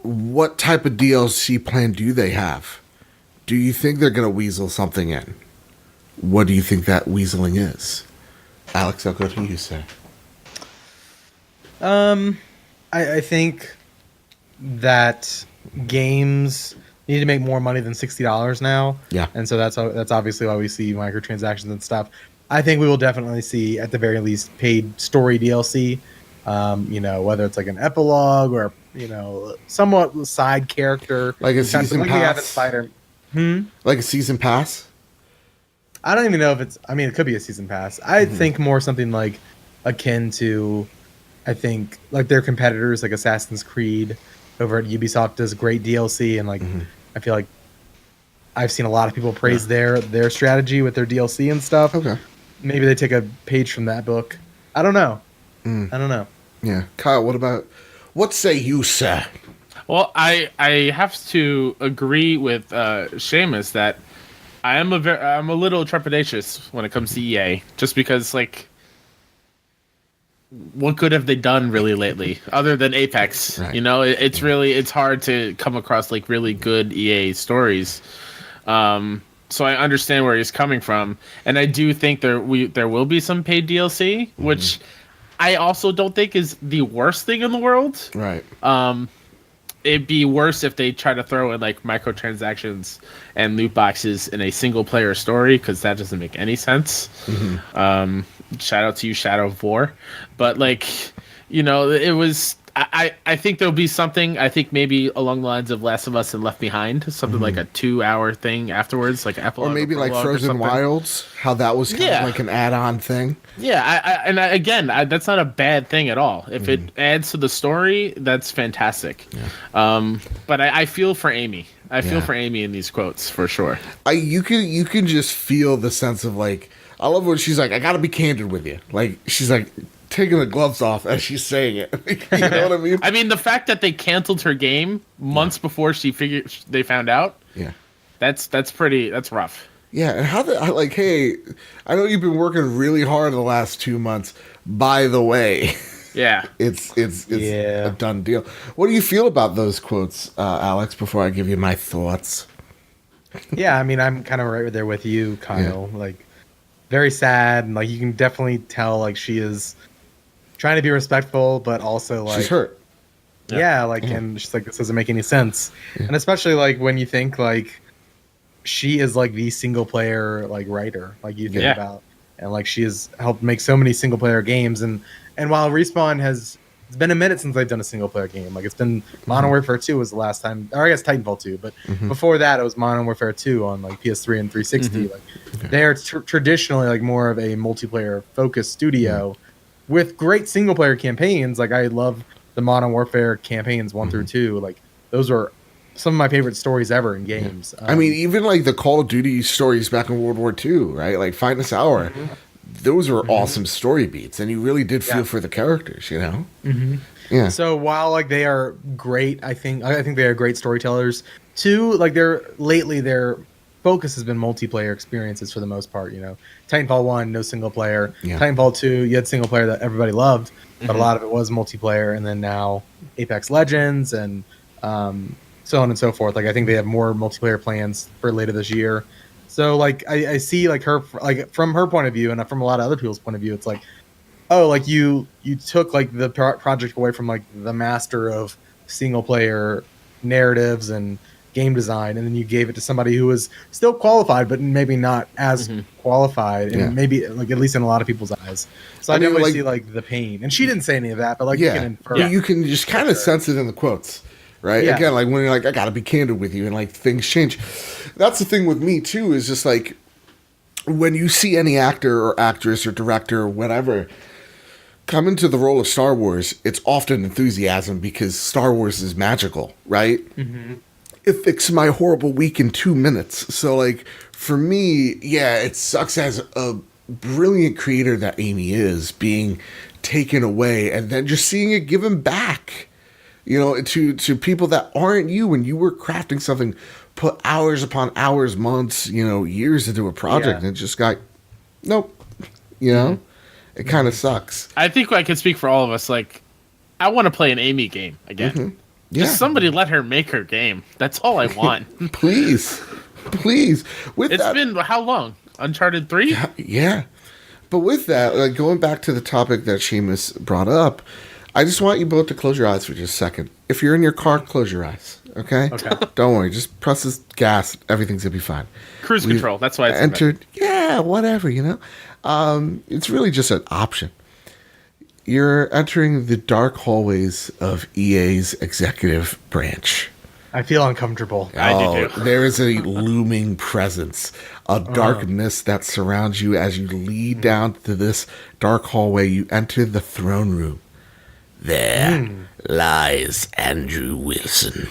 what type of DLC plan do they have? Do you think they're going to weasel something in? What do you think that weaseling is? Alex, I'll go to you, sir. I think that games need to make more money than $60 now. Yeah. And so that's obviously why we see microtransactions and stuff. I think we will definitely see, at the very least, paid story DLC. Whether it's like an epilogue or, somewhat side character. Like a season like pass? We have in Spider. Like a season pass? I don't even know if it's... I mean, it could be a season pass. I think more something like akin to, I think, like their competitors, like Assassin's Creed over at Ubisoft does great DLC. And, I feel like I've seen a lot of people praise their strategy with their DLC and stuff. Okay. Maybe they take a page from that book. I don't know. I don't know. Yeah. Kyle, what say you, sir? Well, I have to agree with Seamus that I'm a little trepidatious when it comes to EA, just because, like, what good have they done really lately other than Apex? Right. It's hard to come across like really good EA stories. So I understand where he's coming from, and I do think there will be some paid DLC, which I also don't think is the worst thing in the world. Right. It'd be worse if they try to throw in like microtransactions and loot boxes in a single player story, because that doesn't make any sense. Shout out to you, Shadow of War. But it was. I think there'll be something. I think maybe along the lines of Last of Us and Left Behind, something like a 2-hour thing afterwards, like epilogue, or maybe like Frozen Wilds, how that was kind of like an add-on thing. Yeah, again, that's not a bad thing at all. If it adds to the story, that's fantastic. Yeah. But I feel for Amy. I feel for Amy in these quotes for sure. You can just feel the sense of like, I love when she's like, I gotta be candid with you. Like she's like taking the gloves off as she's saying it. You know what I mean? I mean, the fact that they canceled her game months before they found out. Yeah, that's rough. Yeah, and hey, I know you've been working really hard the last 2 months. By the way, yeah, it's a done deal. What do you feel about those quotes, Alex? Before I give you my thoughts. Yeah, I mean, I'm kind of right there with you, Kyle. Yeah. Like, very sad. Like, you can definitely tell, like, she is trying to be respectful, but also like she's hurt. Yeah, and she's like, this doesn't make any sense. Yeah. And especially like when you think like she is like the single player like writer, like you think about, and like she has helped make so many single player games. And while Respawn it's been a minute since they've done a single player game. Like it's been Modern Warfare 2 was the last time, or I guess Titanfall 2, but before that it was Modern Warfare 2 on like PS3 and 360. Like they are traditionally like more of a multiplayer focused studio with great single player campaigns. Like I love the Modern Warfare campaigns 1 through 2. Like those are some of my favorite stories ever in games. I mean, even like the Call of Duty stories back in World War II, right? Like Finest Hour. Those were awesome story beats, and you really did feel for the characters, you know? Yeah. So while like they are great, I think they are great storytellers too. Like their focus has been multiplayer experiences for the most part. You know, Titanfall 1, no single player. Yeah. Titanfall 2, you had single player that everybody loved, but a lot of it was multiplayer. And then now Apex Legends and so on and so forth. Like I think they have more multiplayer plans for later this year. So like I see like her like from her point of view and from a lot of other people's point of view, it's like, oh, like you took like the project away from like the master of single player narratives and game design, and then you gave it to somebody who was still qualified, but maybe not as qualified, and maybe like at least in a lot of people's eyes. So I definitely see like the pain, and she didn't say any of that, but like you can infer. You can just kind of sense it in the quotes, right? Yeah. Again, like when you're like, I gotta be candid with you, and like things change. That's the thing with me too, is just like when you see any actor or actress or director or whatever come into the role of Star Wars, it's often enthusiasm because Star Wars is magical, right? It fixed my horrible week in 2 minutes. So, like, for me, yeah, it sucks as a brilliant creator that Amy is being taken away and then just seeing it given back, you know, to people that aren't you when you were crafting something, put hours upon hours, months, you know, years into a project and it just got, nope, you know? It kind of sucks. I think I can speak for all of us. Like, I want to play an Amy game again. Just somebody let her make her game. That's all I want. Please. It's been how long? Uncharted 3? Yeah. But with that, like going back to the topic that Seamus brought up, I just want you both to close your eyes for just a second. If you're in your car, close your eyes. Okay? Don't worry. Just press this gas. Everything's going to be fine. Cruise control. That's why it's entered. Yeah, whatever, you know? It's really just an option. You're entering the dark hallways of EA's executive branch. I feel uncomfortable. I do too. There is a looming presence, a darkness that surrounds you as you lead down to this dark hallway. You enter the throne room. There lies Andrew Wilson,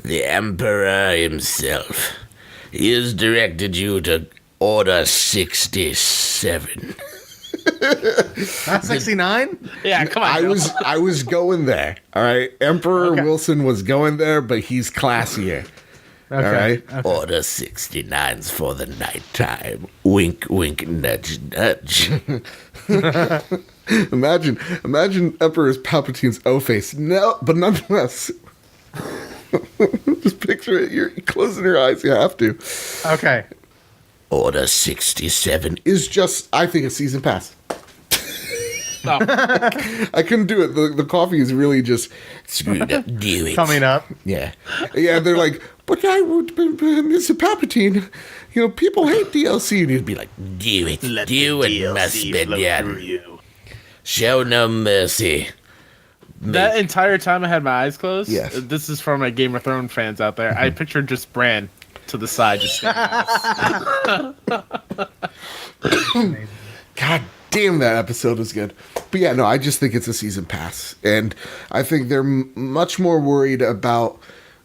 the Emperor himself. He has directed you to Order 67. Not 69? Yeah, come on. I was going there. All right. Emperor Wilson was going there, but he's classier. All right. Order 69's for the nighttime. Wink, wink, nudge, nudge. Imagine Emperor Palpatine's O face. No, but nonetheless. Just picture it. You're closing your eyes. You have to. Okay. Order 67 is just, I think, a season pass. No. I couldn't do it. The coffee is really just screwed up. Do it. Coming up. Yeah. Yeah, they're like, but Mr. Palpatine, you know, people hate DLC. And he'd be like, do it. Do it, must be done. Show no mercy. That entire time I had my eyes closed, yes. This is for my Game of Thrones fans out there, I pictured just Bran to the side. Just God damn, that episode was good. But yeah, no, I just think it's a season pass. And I think they're much more worried about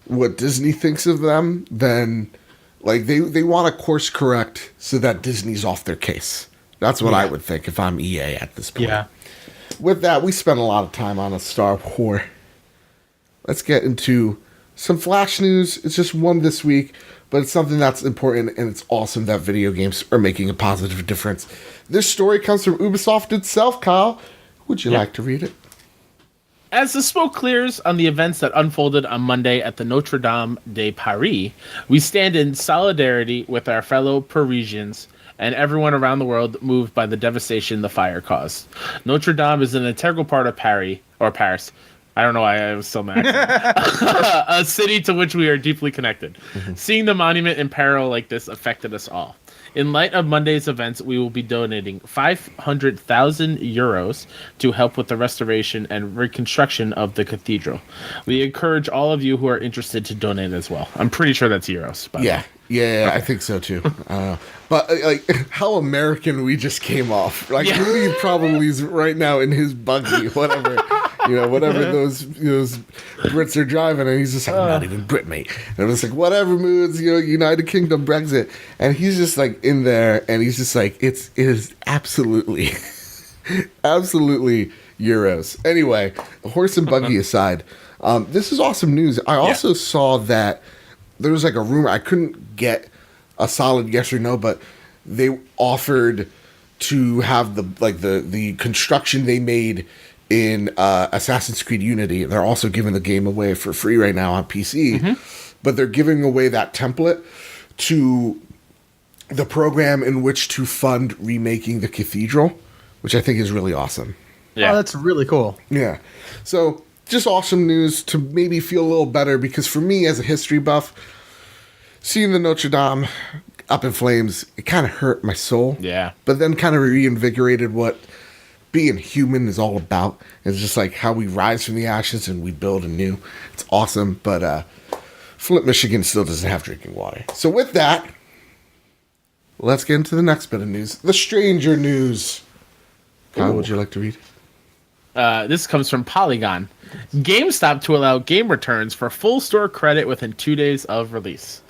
what Disney thinks of them than, like, they want to course correct so that Disney's off their case. That's what I would think if I'm EA at this point. Yeah. With that, we spent a lot of time on a Star Wars. Let's get into some Flash news. It's just one this week, but it's something that's important, and it's awesome that video games are making a positive difference. This story comes from Ubisoft itself, Kyle. Would you like to read it? As the smoke clears on the events that unfolded on Monday at the Notre Dame de Paris, we stand in solidarity with our fellow Parisians and everyone around the world moved by the devastation the fire caused. Notre Dame is an integral part of Paris. I don't know why I was so mad. A city to which we are deeply connected. Seeing the monument in peril like this affected us all. In light of Monday's events, we will be donating 500,000 euros to help with the restoration and reconstruction of the cathedral. We encourage all of you who are interested to donate as well. I'm pretty sure that's euros. Yeah, okay. I think so too. But like, how American we just came off. Like, Rudy probably is right now in his buggy, whatever. Whatever those Brits are driving, and he's just like, I'm not even Brit, mate. And it's like, whatever moods, United Kingdom, Brexit, and he's just like in there, and he's just like, it is absolutely, absolutely euros. Anyway, horse and buggy aside, this is awesome news. I also saw that there was like a rumor. I couldn't get a solid yes or no, but they offered to have the construction they made in Assassin's Creed Unity. They're also giving the game away for free right now on PC, but they're giving away that template to the program in which to fund remaking the cathedral, which I think is really awesome. Yeah, Oh, that's really cool. Yeah. So just awesome news to maybe feel a little better, because for me as a history buff, seeing the Notre Dame up in flames, it kind of hurt my soul. Yeah. But then kind of reinvigorated what being human is all about. It's just like how we rise from the ashes and we build anew. It's awesome. But Flint, Michigan still doesn't have drinking water. So with that, let's get into the next bit of news. The stranger news. Kyle, would you like to read? This comes from Polygon. GameStop to allow game returns for full store credit within 2 days of release.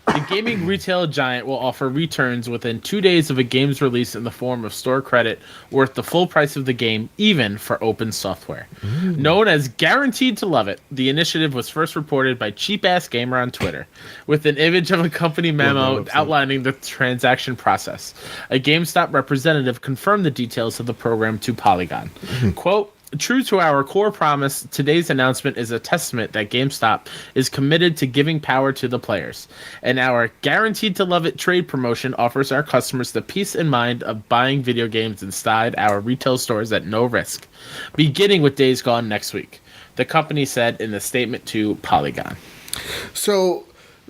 The gaming retail giant will offer returns within 2 days of a game's release in the form of store credit worth the full price of the game, even for open software. Known as Guaranteed to Love It, the initiative was first reported by Cheap Ass Gamer on Twitter, with an image of a company memo outlining the transaction process. A GameStop representative confirmed the details of the program to Polygon. Quote, true to our core promise, today's announcement is a testament that GameStop is committed to giving power to the players. And our Guaranteed to Love It trade promotion offers our customers the peace and mind of buying video games inside our retail stores at no risk, beginning with Days Gone next week, the company said in a statement to Polygon. So,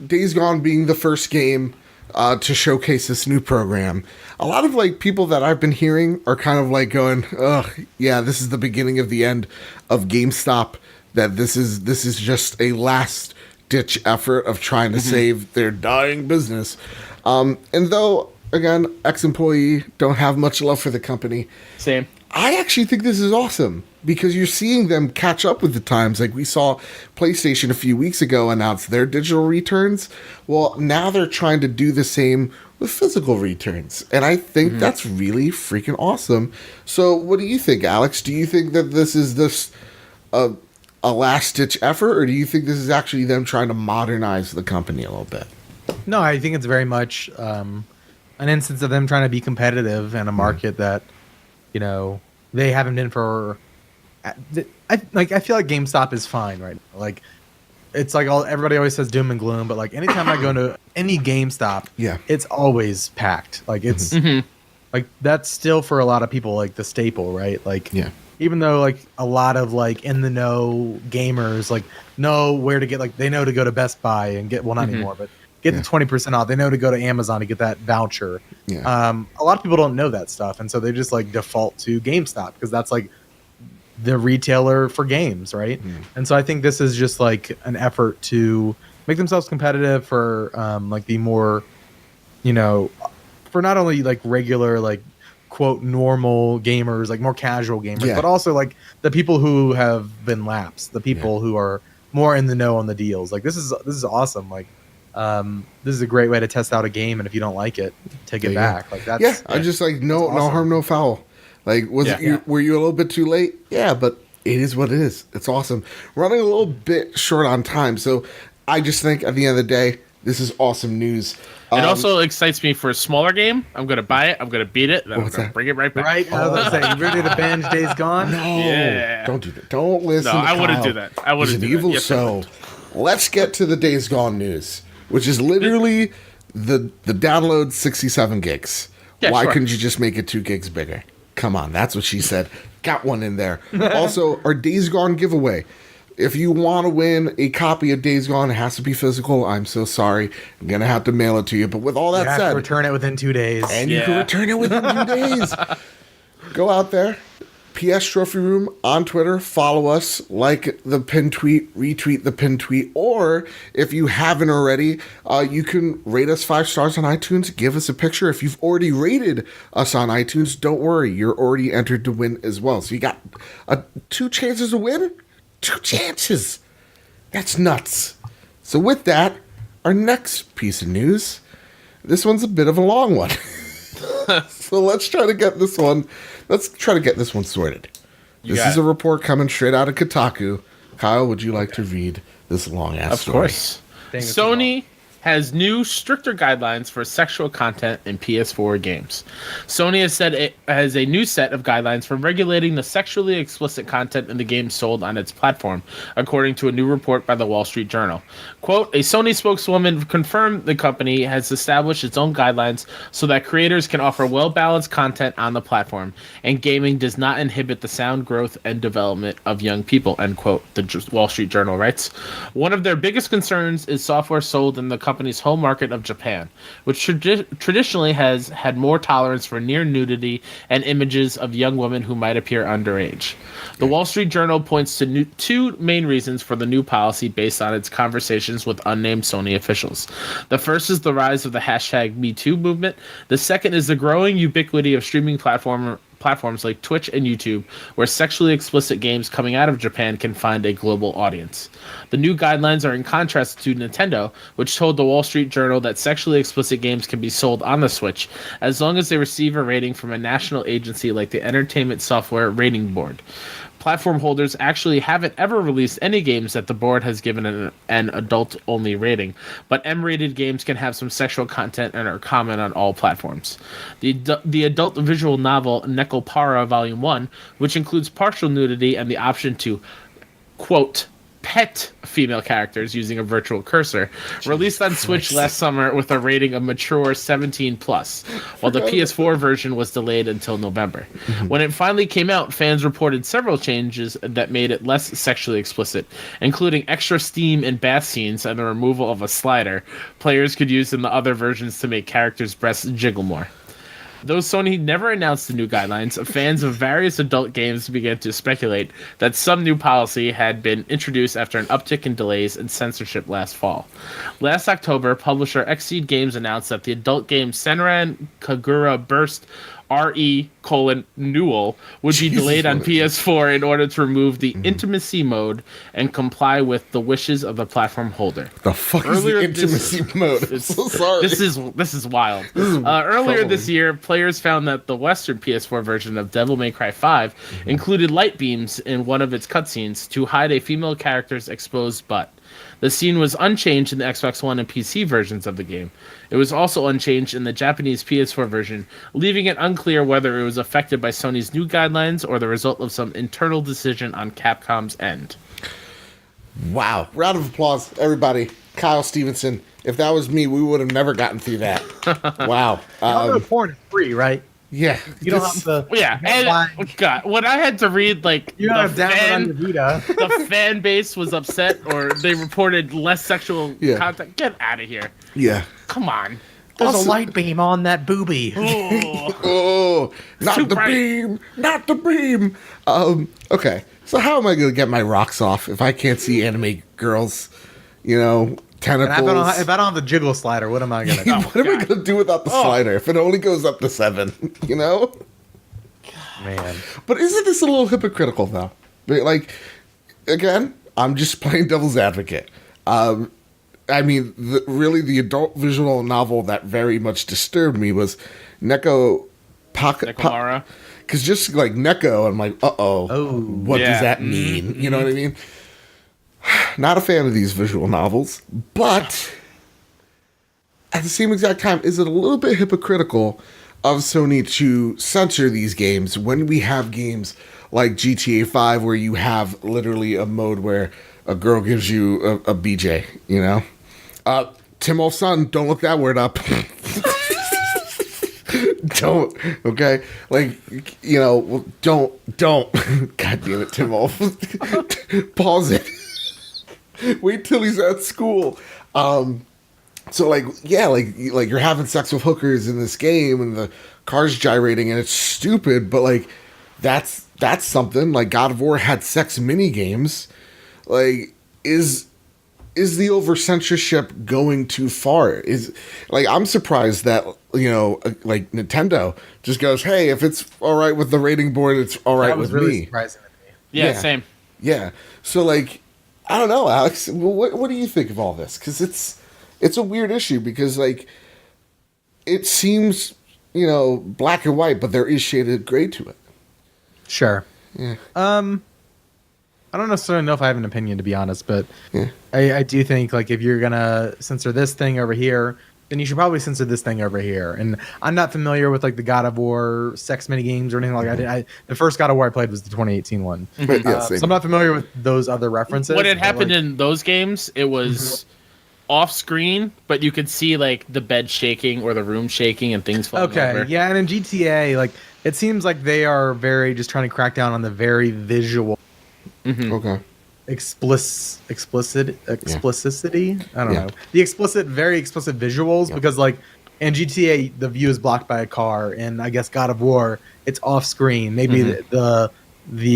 Days Gone being the first game to showcase this new program, a lot of like people that I've been hearing are kind of like going, "Ugh, yeah, this is the beginning of the end of GameStop. That this is just a last ditch effort of trying to save their dying business." And though again, ex-employee, don't have much love for the company. Same. I actually think this is awesome because you're seeing them catch up with the times. Like we saw PlayStation a few weeks ago announce their digital returns. Well, now they're trying to do the same with physical returns. And I think that's really freaking awesome. So what do you think, Alex? Do you think that this is a last-ditch effort, or do you think this is actually them trying to modernize the company a little bit? No, I think it's very much an instance of them trying to be competitive in a market that, you know, they haven't been for. I feel like GameStop is fine right now. Like, it's like everybody always says doom and gloom, but like anytime I go to any GameStop, it's always packed. Like it's like that's still for a lot of people like the staple, right? Like, even though like a lot of like in the know gamers like know where to get, like they know to go to Best Buy and get, well, not anymore, but get the 20% off. They know to go to Amazon to get that voucher. A lot of people don't know that stuff, and so they just like default to GameStop because that's like the retailer for games, right? And so I think this is just like an effort to make themselves competitive for like the more, you know, for not only like regular like quote normal gamers, like more casual gamers, but also like the people who have been lapsed, the people who are more in the know on the deals. Like this is awesome. Like this is a great way to test out a game, and if you don't like it, take it back. Like that's I just like no harm, no foul. Like, were you a little bit too late? Yeah, but it is what it is. It's awesome. Running a little bit short on time, so I just think at the end of the day, this is awesome news. It also excites me for a smaller game. I'm going to buy it. I'm going to beat it. Then I'm going to bring it right back. Right? I was going to say, you ready to binge Days Gone? No, don't do that. Don't listen. No, to I Kyle. wouldn't do that. I wouldn't do evil that. So, let's get to the Days Gone news, which is literally the download 67 gigs. Why couldn't you just make it 2 gigs bigger? Come on, that's what she said. Got one in there. Also, our Days Gone giveaway. If you want to win a copy of Days Gone, it has to be physical. I'm so sorry. I'm going to have to mail it to you. But with all that you have said, to return it within 2 days. And you can return it within 2 days. Go out there. PS Trophy Room on Twitter. Follow us. Like the pin tweet. Retweet the pin tweet. Or if you haven't already, you can rate us 5 stars on iTunes. Give us a picture. If you've already rated us on iTunes, don't worry. You're already entered to win as well. So you got 2 chances to win. 2 chances. That's nuts. So with that, our next piece of news. This one's a bit of a long one. So let's try to get this one. Let's try to get this one sorted. This is a report coming straight out of Kotaku. Kyle, would you like to read this long ass story? Of course. Sony has new, stricter guidelines for sexual content in PS4 games. Sony has said it has a new set of guidelines for regulating the sexually explicit content in the games sold on its platform, according to a new report by the Wall Street Journal. Quote, a Sony spokeswoman confirmed the company has established its own guidelines so that creators can offer well-balanced content on the platform, and gaming does not inhibit the sound growth and development of young people, end quote, the Wall Street Journal writes. One of their biggest concerns is software sold in the company's home market of Japan, which traditionally has had more tolerance for near nudity and images of young women who might appear underage. The Wall Street Journal points to two main reasons for the new policy based on its conversations with unnamed Sony officials. The first is the rise of the hashtag #MeToo movement. The second is the growing ubiquity of streaming platforms like Twitch and YouTube, where sexually explicit games coming out of Japan can find a global audience. The new guidelines are in contrast to Nintendo, which told the Wall Street Journal that sexually explicit games can be sold on the Switch as long as they receive a rating from a national agency like the Entertainment Software Rating Board. Platform holders actually haven't ever released any games that the board has given an adult-only rating, but M-rated games can have some sexual content and are common on all platforms. The adult visual novel Nekopara Volume 1, which includes partial nudity and the option to, quote, pet female characters using a virtual cursor, released on Switch last summer with a rating of mature 17+, while the PS4 version was delayed until November. When it finally came out, fans reported several changes that made it less sexually explicit, including extra steam in bath scenes and the removal of a slider players could use in the other versions to make characters' breasts jiggle more. Though Sony never announced the new guidelines, fans of various adult games began to speculate that some new policy had been introduced after an uptick in delays and censorship last fall. Last October, publisher Xseed Games announced that the adult game Senran Kagura Burst RE:Newell would be delayed on PS4 in order to remove the intimacy mode and comply with the wishes of the platform holder. The fuck is the intimacy mode? I'm so sorry. This is wild. Earlier this year, players found that the Western PS4 version of Devil May Cry 5 included light beams in one of its cutscenes to hide a female character's exposed butt. The scene was unchanged in the Xbox One and PC versions of the game. It was also unchanged in the Japanese PS4 version, leaving it unclear whether it was affected by Sony's new guidelines or the result of some internal decision on Capcom's end. Wow. Round of applause, everybody. Kyle Stevenson. If that was me, we would have never gotten through that. Wow. Porn is free, right? Yeah. You don't have to. Yeah, and God, when I had to read you don't have download on your Vita. The fan base was upset, or they reported less sexual content. Get out of here! Yeah, come on. There's a light beam on that boobie. Oh, not the beam, not the beam. Okay, so how am I going to get my rocks off if I can't see anime girls? Tentacles. If I don't have the jiggle slider, what am I going to do? What am I going to do without the slider if it only goes up to 7? Man. But isn't this a little hypocritical, though? Again, I'm just playing devil's advocate. The adult visual novel that very much disturbed me was Nekomara. Because just like Neko, I'm like, what does that mean? You know what I mean? Not a fan of these visual novels, but at the same exact time, is it a little bit hypocritical of Sony to censor these games when we have games like GTA 5 where you have literally a mode where a girl gives you a BJ, Timol's-son, don't look that word up. Don't, okay? Don't. God damn it, Timol. Pause it. Wait till he's at school. You're having sex with hookers in this game and the car's gyrating and it's stupid, but that's something. God of War had sex mini games. Is the over censorship going too far? I'm surprised that Nintendo just goes, hey, if it's all right with the rating board, it's all right with really me. Surprising to me. Yeah, same. Yeah. So I don't know, Alex. What do you think of all this? Because it's a weird issue because it seems black and white, but there is shaded gray to it. Sure. Yeah. I don't necessarily know if I have an opinion, to be honest, but I do think like if you're gonna censor this thing over here, then you should probably censor this thing over here. And I'm not familiar with like the God of War sex mini games or anything like that. The first God of War I played was the 2018 one, so I'm not familiar with those other references. What had happened in those games, it was off screen, but you could see like the bed shaking or the room shaking and things falling over. Yeah, and in GTA, like it seems like they are very just trying to crack down on the very visual. Okay. Explicitity. I don't know. The very explicit visuals, because like in GTA the view is blocked by a car, and I guess God of War it's off screen. Maybe the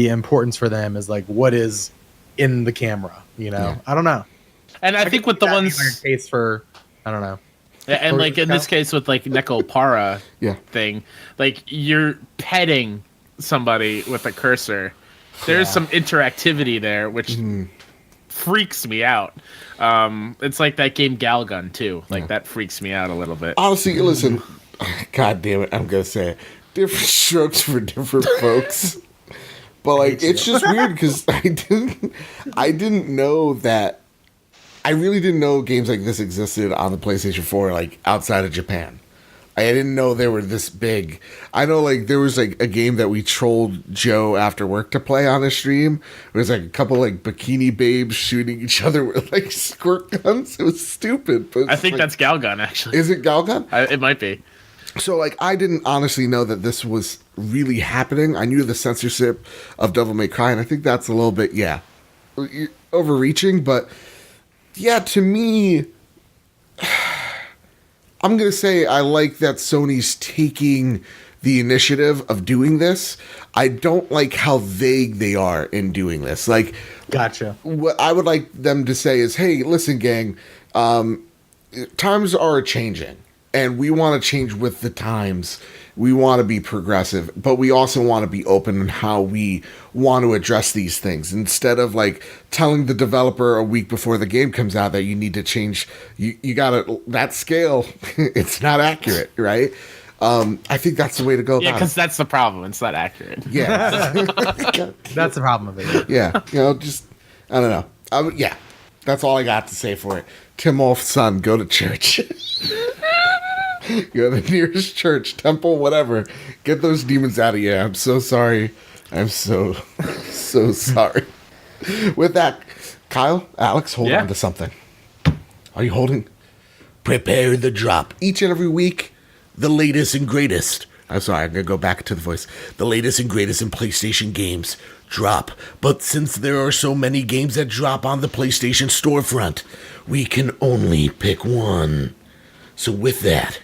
importance for them is like what is in the camera. I don't know. And I think with the ones like a case for I don't know. And like in this case with like Nekopara thing, like you're petting somebody with a cursor. There's some interactivity there, which freaks me out. It's like that game Galgun too. Like that freaks me out a little bit. Honestly, listen, God damn it, I'm gonna say it. Different strokes for different folks. But like, it's just weird because I didn't know that. I really didn't know games like this existed on the PlayStation 4, like outside of Japan. I didn't know they were this big. I know, like, there was, like, a game that we trolled Joe after work to play on a stream. It was, like, a couple, like, bikini babes shooting each other with, like, squirt guns. It was stupid. But I think that's Galgun, actually. Is it Galgun? It might be. So, like, I didn't honestly know that this was really happening. I knew the censorship of Devil May Cry, and I think that's a little bit, overreaching. But, yeah, to me, I'm going to say I like that Sony's taking the initiative of doing this. I don't like how vague they are in doing this. Like, gotcha. What I would like them to say is, hey, listen, gang, times are changing, and we want to change with the times. We want to be progressive, but we also want to be open in how we want to address these things. Instead of like telling the developer a week before the game comes out that you need to change, you gotta, that scale, it's not accurate, right? I think that's the way to go. Yeah, because that's the problem. It's not accurate. Yeah, that's the problem of it. Yeah, just I don't know. That's all I got to say for it. Tim Wolf's son, go to church. Go to the nearest church, temple, whatever. Get those demons out of you. I'm so sorry. I'm so sorry. With that, Kyle, Alex, hold on to something. Are you holding? Prepare the drop. Each and every week, the latest and greatest. I'm sorry, I'm going to go back to the voice. The latest and greatest in PlayStation games drop. But since there are so many games that drop on the PlayStation storefront, we can only pick one. So with that,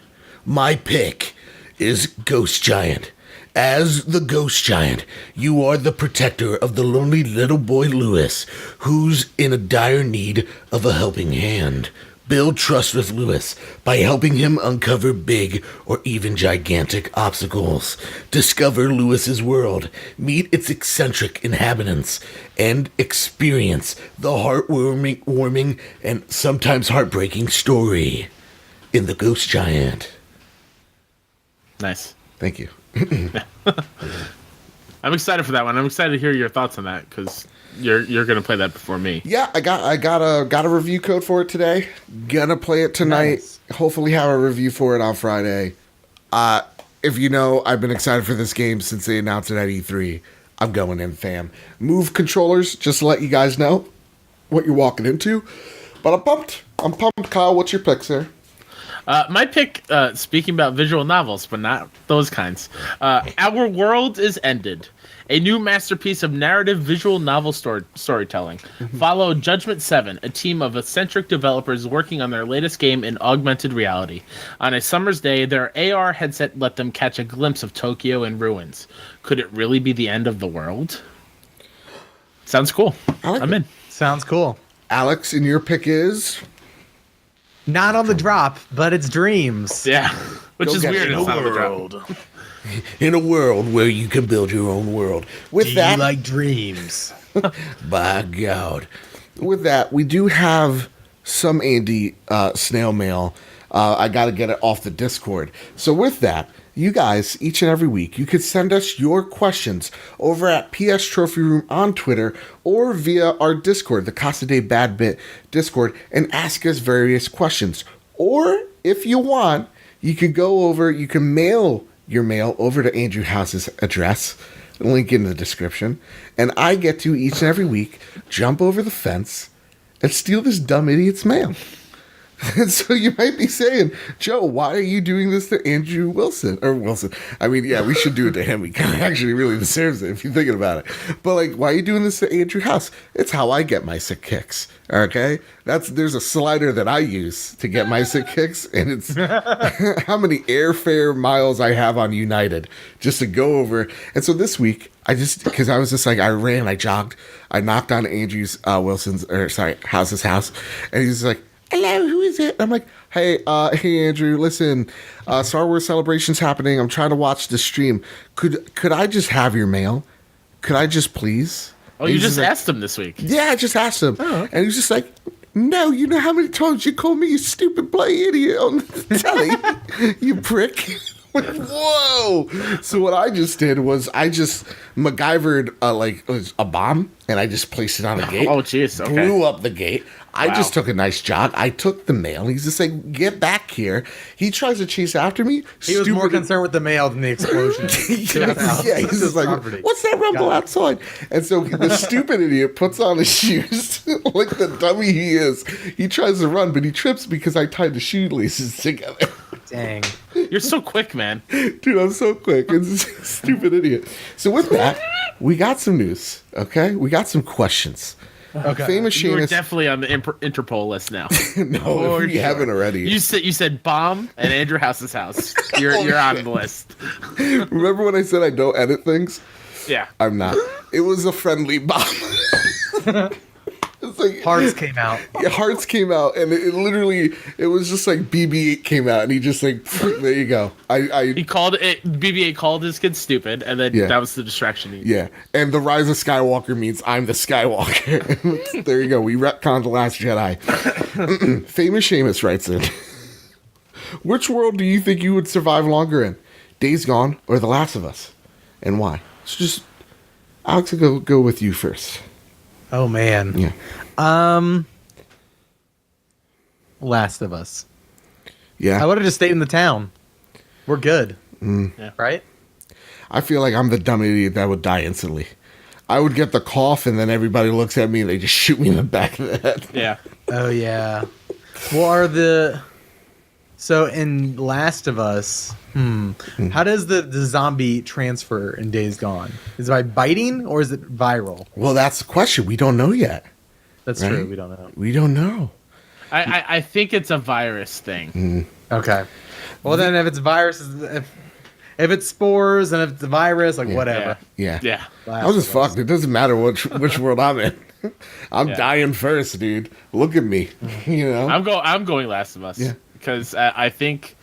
my pick is Ghost Giant. As the Ghost Giant, you are the protector of the lonely little boy Lewis, who's in a dire need of a helping hand. Build trust with Lewis by helping him uncover big or even gigantic obstacles. Discover Lewis's world, meet its eccentric inhabitants, and experience the heartwarming and sometimes heartbreaking story in the Ghost Giant. Nice. Thank you. I'm excited for that one. I'm excited to hear your thoughts on that because you're gonna play that before me. Yeah, I got a review code for it today. Gonna play it tonight. Nice. Hopefully have a review for it on Friday. If you know, I've been excited for this game since they announced it at E3. I'm going in, fam. Move controllers, just to let you guys know what you're walking into. But I'm pumped. Kyle, what's your pick, sir? My pick, speaking about visual novels, but not those kinds. Our World is Ended, a new masterpiece of narrative visual novel storytelling. Follow Judgment 7, a team of eccentric developers working on their latest game in augmented reality. On a summer's day, their AR headset let them catch a glimpse of Tokyo in ruins. Could it really be the end of the world? Sounds cool. I'm in. Sounds cool. Alex, and your pick is? Not on the drop, but it's Dreams. Yeah, which is weird. It's not on the drop. In a world where you can build your own world. With Do that, you like Dreams? By God. With that, we do have some Andy snail mail. I got to get it off the Discord. So with that, you guys, each and every week, you could send us your questions over at PS Trophy Room on Twitter or via our Discord, the Casa de Bad Bit Discord, and ask us various questions. Or, if you want, you can mail your mail over to Andrew House's address, link in the description, and I get to, each and every week, jump over the fence and steal this dumb idiot's mail. And so you might be saying, Joe, why are you doing this to Andrew Wilson? Or Wilson. I mean, yeah, we should do it to him. He kind of actually really deserves it if you're thinking about it. But, like, why are you doing this to Andrew House? It's how I get my sick kicks, okay? There's a slider that I use to get my sick kicks, and it's how many airfare miles I have on United just to go over. And so this week, because I was just like, I ran, I jogged, I knocked on House's house, and he's like, hello, who is it? I'm like, hey Andrew, listen, Star Wars Celebration's happening. I'm trying to watch the stream. Could I just have your mail? Could I just please? Oh, you just asked him this week. Yeah, I just asked him. Oh. And he was just like, no, you know how many times you called me you stupid play idiot on the telly, you prick. Like, whoa. So what I just did was I just MacGyvered a bomb, and I just placed it on a gate. Oh, jeez. Okay. Blew up the gate. I just took a nice jog. I took the mail. He's just like, get back here. He tries to chase after me. He was more concerned with the mail than the explosion. Yeah, he's just like, what's that rumble outside? And so the stupid idiot puts on his shoes like the dummy he is. He tries to run, but he trips because I tied the shoelaces together. Dang. You're so quick, man. Dude, I'm so quick. It's a stupid idiot. So with that, we got some news, okay? We got some questions. Okay. Famous You're Seamus. Definitely on the Interpol list now. No, if you haven't already. You said bomb and Andrew House's house. You're on the list. Remember when I said I don't edit things? Yeah. I'm not. It was a friendly bomb. It's like, Hearts came out. Yeah, Hearts came out, and it literally, it was just like BB-8 came out, and he just like, there you go. He called it, BB-8 called his kid stupid, and then that was the distraction. Yeah, and the Rise of Skywalker means I'm the Skywalker. There you go. We retconned The Last Jedi. Famous Seamus writes in, which world do you think you would survive longer in? Days Gone or The Last of Us? And why? So just, Alex, I'll go with you first. Oh man. Yeah. Last of Us. Yeah. I would have just stayed in the town. We're good. Yeah. Right? I feel like I'm the dumb idiot that would die instantly. I would get the cough, and then everybody looks at me, and they just shoot me in the back of the head. Yeah. Oh yeah. Well, so in Last of Us, how does the zombie transfer in Days Gone? Is it by biting or is it viral? Well, that's the question. We don't know yet. That's right? true. We don't know. We don't know. I think it's a virus thing. Okay. Well, then if it's viruses, if it's spores and if it's a virus, like whatever. Yeah. Yeah. I was just fucked. It doesn't matter which world I'm in. I'm dying first, dude. Look at me. You know. I'm going Last of Us. Yeah. Because I think,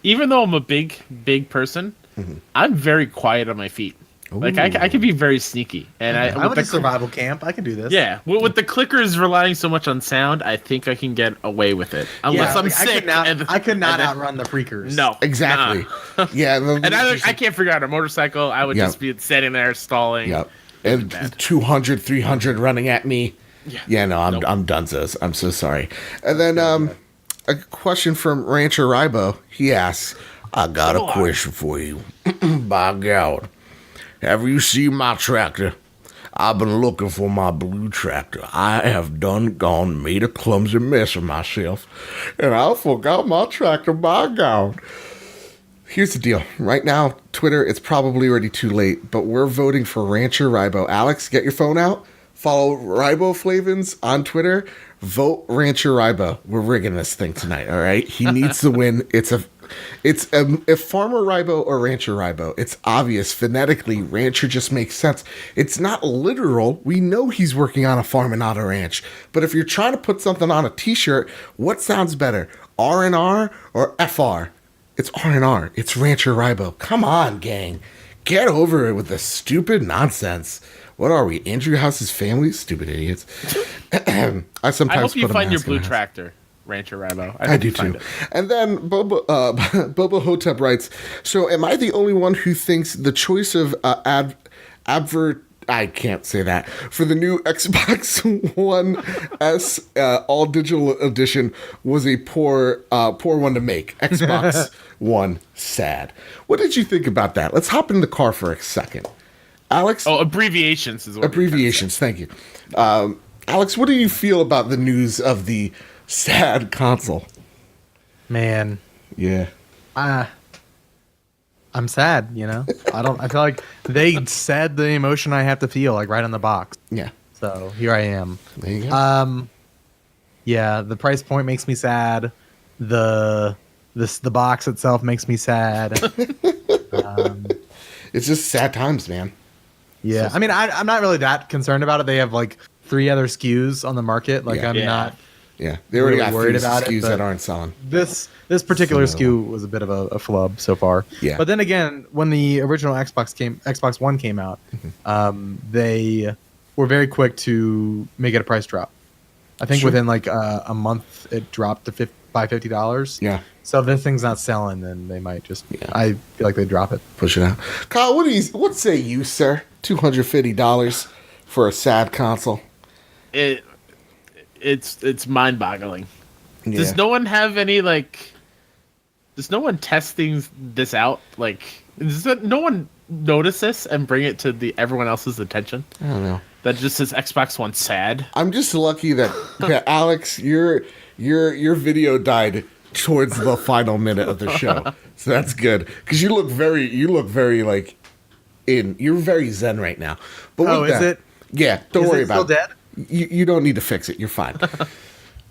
even though I'm a big person, I'm very quiet on my feet. Ooh. Like I can be very sneaky, and I went to survival camp. I can do this. Yeah, with the clickers relying so much on sound, I think I can get away with it. Unless I'm sick. I could not outrun the freakers. No, exactly. Yeah, and I can't figure out a motorcycle. I would just be standing there stalling. Yep. And 200, 300 running at me. Yeah, no, I'm dunzos. I'm so sorry. And then a question from Rancher Ribo. He asks, I got a question for you. By God. Have you seen my tractor? I've been looking for my blue tractor. I have made a clumsy mess of myself, and I forgot my tractor, by God. Here's the deal. Right now, Twitter, it's probably already too late, but we're voting for Rancher Ribo. Alex, get your phone out. Follow Riboflavins on Twitter. Vote Rancher Ribo. We're rigging this thing tonight, all right? He needs to win. It's if Farmer Ribo or Rancher Ribo. It's obvious phonetically. Rancher just makes sense. It's not literal. We know he's working on a farm and not a ranch. But if you're trying to put something on a T-shirt, what sounds better, R&R or FR? It's R&R. It's Rancher Ribo. Come on, gang. Get over it with the stupid nonsense. What are we? Andrew House's family? Stupid idiots. I hope you find your blue tractor. Rancher Rabo. I do too. And then Bobo Hotep writes, so am I the only one who thinks the choice of I can't say that, for the new Xbox One S all digital edition was a poor one to make? Xbox One sad. What did you think about that? Let's hop in the car for a second. Alex? Oh, abbreviations is what abbreviations, thank you. Alex, what do you feel about the news of the sad console? Man. Yeah. I'm sad, I feel like they said the emotion I have to feel, like, right on the box. Yeah. So here I am. There you go. Yeah, the price point makes me sad. The box itself makes me sad. It's just sad times, man. Yeah. I mean, I'm not really that concerned about it. They have like 3 other SKUs on the market. Like, I'm not. Yeah, they already really got worried 3 about SKUs it, that aren't selling. This particular SKU was a bit of a flub so far. Yeah. But then again, when the original Xbox One came out, they were very quick to make it a price drop. I think within like a month, it dropped to $50. Yeah. So if this thing's not selling, then they might just. Yeah. I feel like they drop it. Push it out. Kyle, what say you, sir? $250 for a sad console. It's mind-boggling. Yeah. Does no one have any Does no one testing this out? Like, does no one notice this and bring it to everyone else's attention? I don't know. That just says Xbox One sad. I'm just lucky that Alex, your video died towards the final minute of the show, so that's good because you look very like you're very zen right now. But is it? Yeah, don't worry about it. Still dead? You don't need to fix it. You're fine.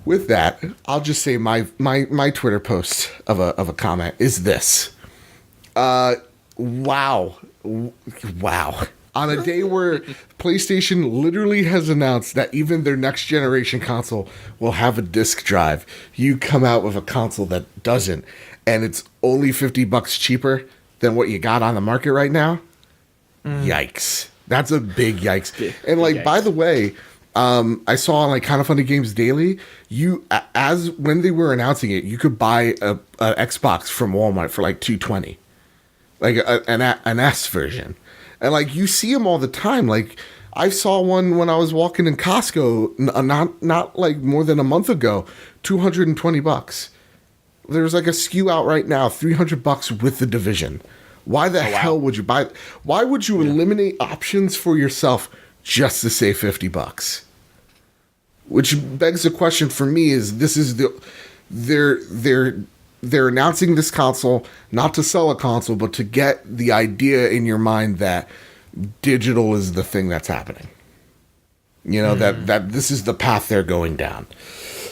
With that, I'll just say my Twitter post of a comment is this. Wow. On a day where PlayStation literally has announced that even their next generation console will have a disc drive, you come out with a console that doesn't, and it's only $50 cheaper than what you got on the market right now. Yikes. That's a big yikes. And like, by the way, I saw on like Kind of Funny Games Daily, when they were announcing it, you could buy a Xbox from Walmart for like $220, like an S version, and like you see them all the time. Like I saw one when I was walking in Costco, not like more than a month ago, $220. There's like a SKU out right now, $300 with the Division. Why the hell would you buy? Why would you eliminate options for yourself just to save $50? Which begs the question for me is they're announcing this console not to sell a console, but to get the idea in your mind that digital is the thing that's happening. You know, that this is the path they're going down.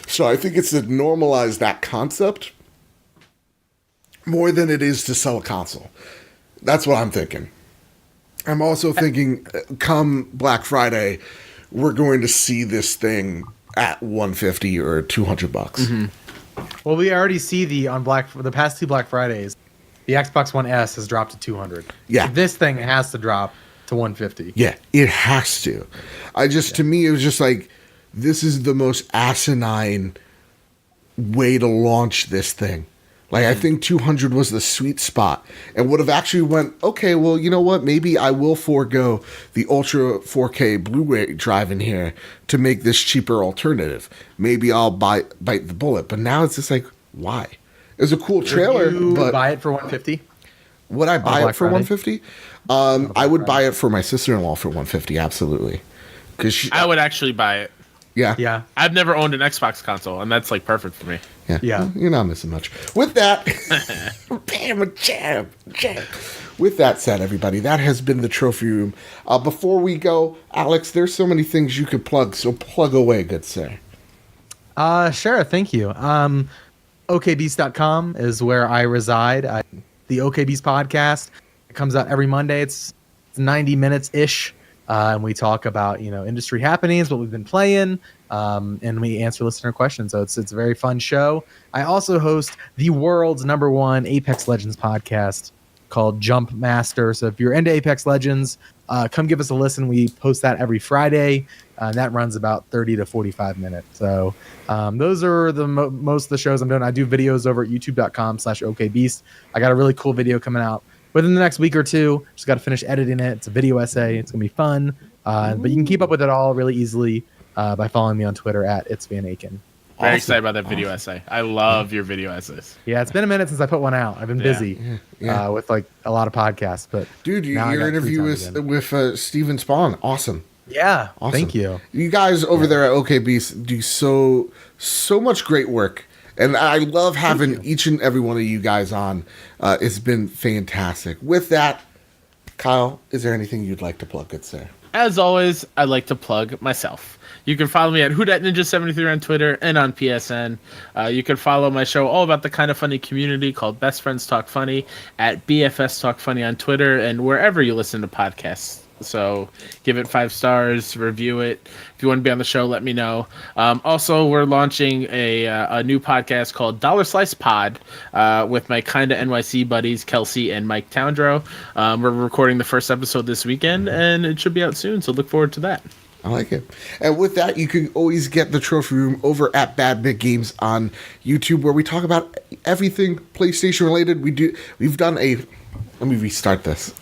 So I think it's to normalize that concept more than it is to sell a console. That's what I'm thinking. I'm also thinking come Black Friday, we're going to see this thing at $150 or $200. Mm-hmm. Well, we already see the past 2 Black Fridays, the Xbox One S has dropped to $200. Yeah. So this thing has to drop to $150. Yeah, it has to. To me, it was just like, this is the most asinine way to launch this thing. Like, I think 200 was the sweet spot and would have actually went, okay, well, you know what? Maybe I will forego the Ultra 4K Blu-ray drive in here to make this cheaper alternative. Maybe I'll bite the bullet. But now it's just like, why? It was a cool trailer. Would you but buy it for $150? Would I buy it for $150? I would buy it for my sister-in-law for $150, absolutely. I would actually buy it. Yeah. I've never owned an Xbox console, and that's like perfect for me. Yeah. You're not missing much. With that, bam, a jab. With that said, everybody, that has been the Trophy Room. Before we go, Alex, there's so many things you could plug, so plug away, good sir. Sure, thank you. OkBeast.com is where I reside. The OkBeast podcast, it comes out every Monday. It's 90 minutes-ish. And we talk about, industry happenings, what we've been playing, and we answer listener questions. So it's a very fun show. I also host the world's #1 Apex Legends podcast called Jump Master. So if you're into Apex Legends, come give us a listen. We post that every Friday. And that runs about 30 to 45 minutes. So those are the most of the shows I'm doing. I do videos over at youtube.com/OkBeast. I got a really cool video coming out within the next week or two. Just got to finish editing it. It's a video essay. It's going to be fun. But you can keep up with it all really easily by following me on Twitter at It's VanAken. Very excited about that video essay. I love your video essays. Yeah, it's been a minute since I put one out. I've been busy with like a lot of podcasts. But dude, your interview with Steven Spawn, awesome. Yeah, awesome. Thank you. You guys over there at OkBeast do so much great work, and I love having each and every one of you guys on. It's been fantastic. With that, Kyle, is there anything you'd like to plug, good sir? As always, I'd like to plug myself. You can follow me at WhoDatNinja73 on Twitter and on PSN. You can follow my show all about the kind of funny community called Best Friends Talk Funny at BFS Talk Funny on Twitter and wherever you listen to podcasts. So give it 5 stars, review it. If you want to be on the show, let me know. Also, we're launching a new podcast called Dollar Slice Pod with my Kinda NYC buddies, Kelsey and Mike Towndrow. We're recording the first episode this weekend, and it should be out soon, so look forward to that. I like it. And with that, you can always get the Trophy Room over at Bad Bit Games on YouTube, where we talk about everything PlayStation related. We've done let me restart this.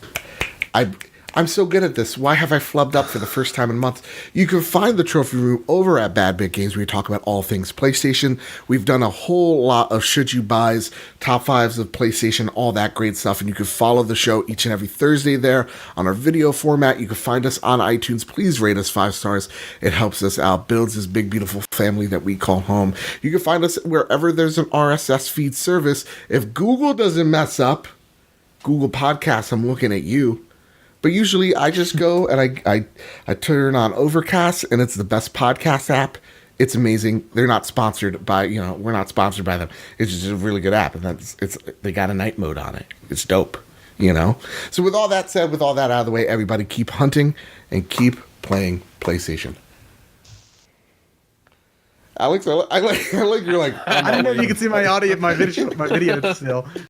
I'm so good at this. Why have I flubbed up for the first time in months? You can find the Trophy Room over at Bad Bit Games, where we talk about all things PlayStation. We've done a whole lot of should you buys, top 5s of PlayStation, all that great stuff. And you can follow the show each and every Thursday there on our video format. You can find us on iTunes. Please rate us 5 stars. It helps us out, builds this big, beautiful family that we call home. You can find us wherever there's an RSS feed service. If Google doesn't mess up, Google Podcasts, I'm looking at you. But usually I just go and I turn on Overcast, and it's the best podcast app. It's amazing. They're not sponsored by, we're not sponsored by them. It's just a really good app, and they got a night mode on it. It's dope, So with all that said, with all that out of the way, everybody keep hunting and keep playing PlayStation. Alex, I like you're like. I don't know if you can see my audio, my video still.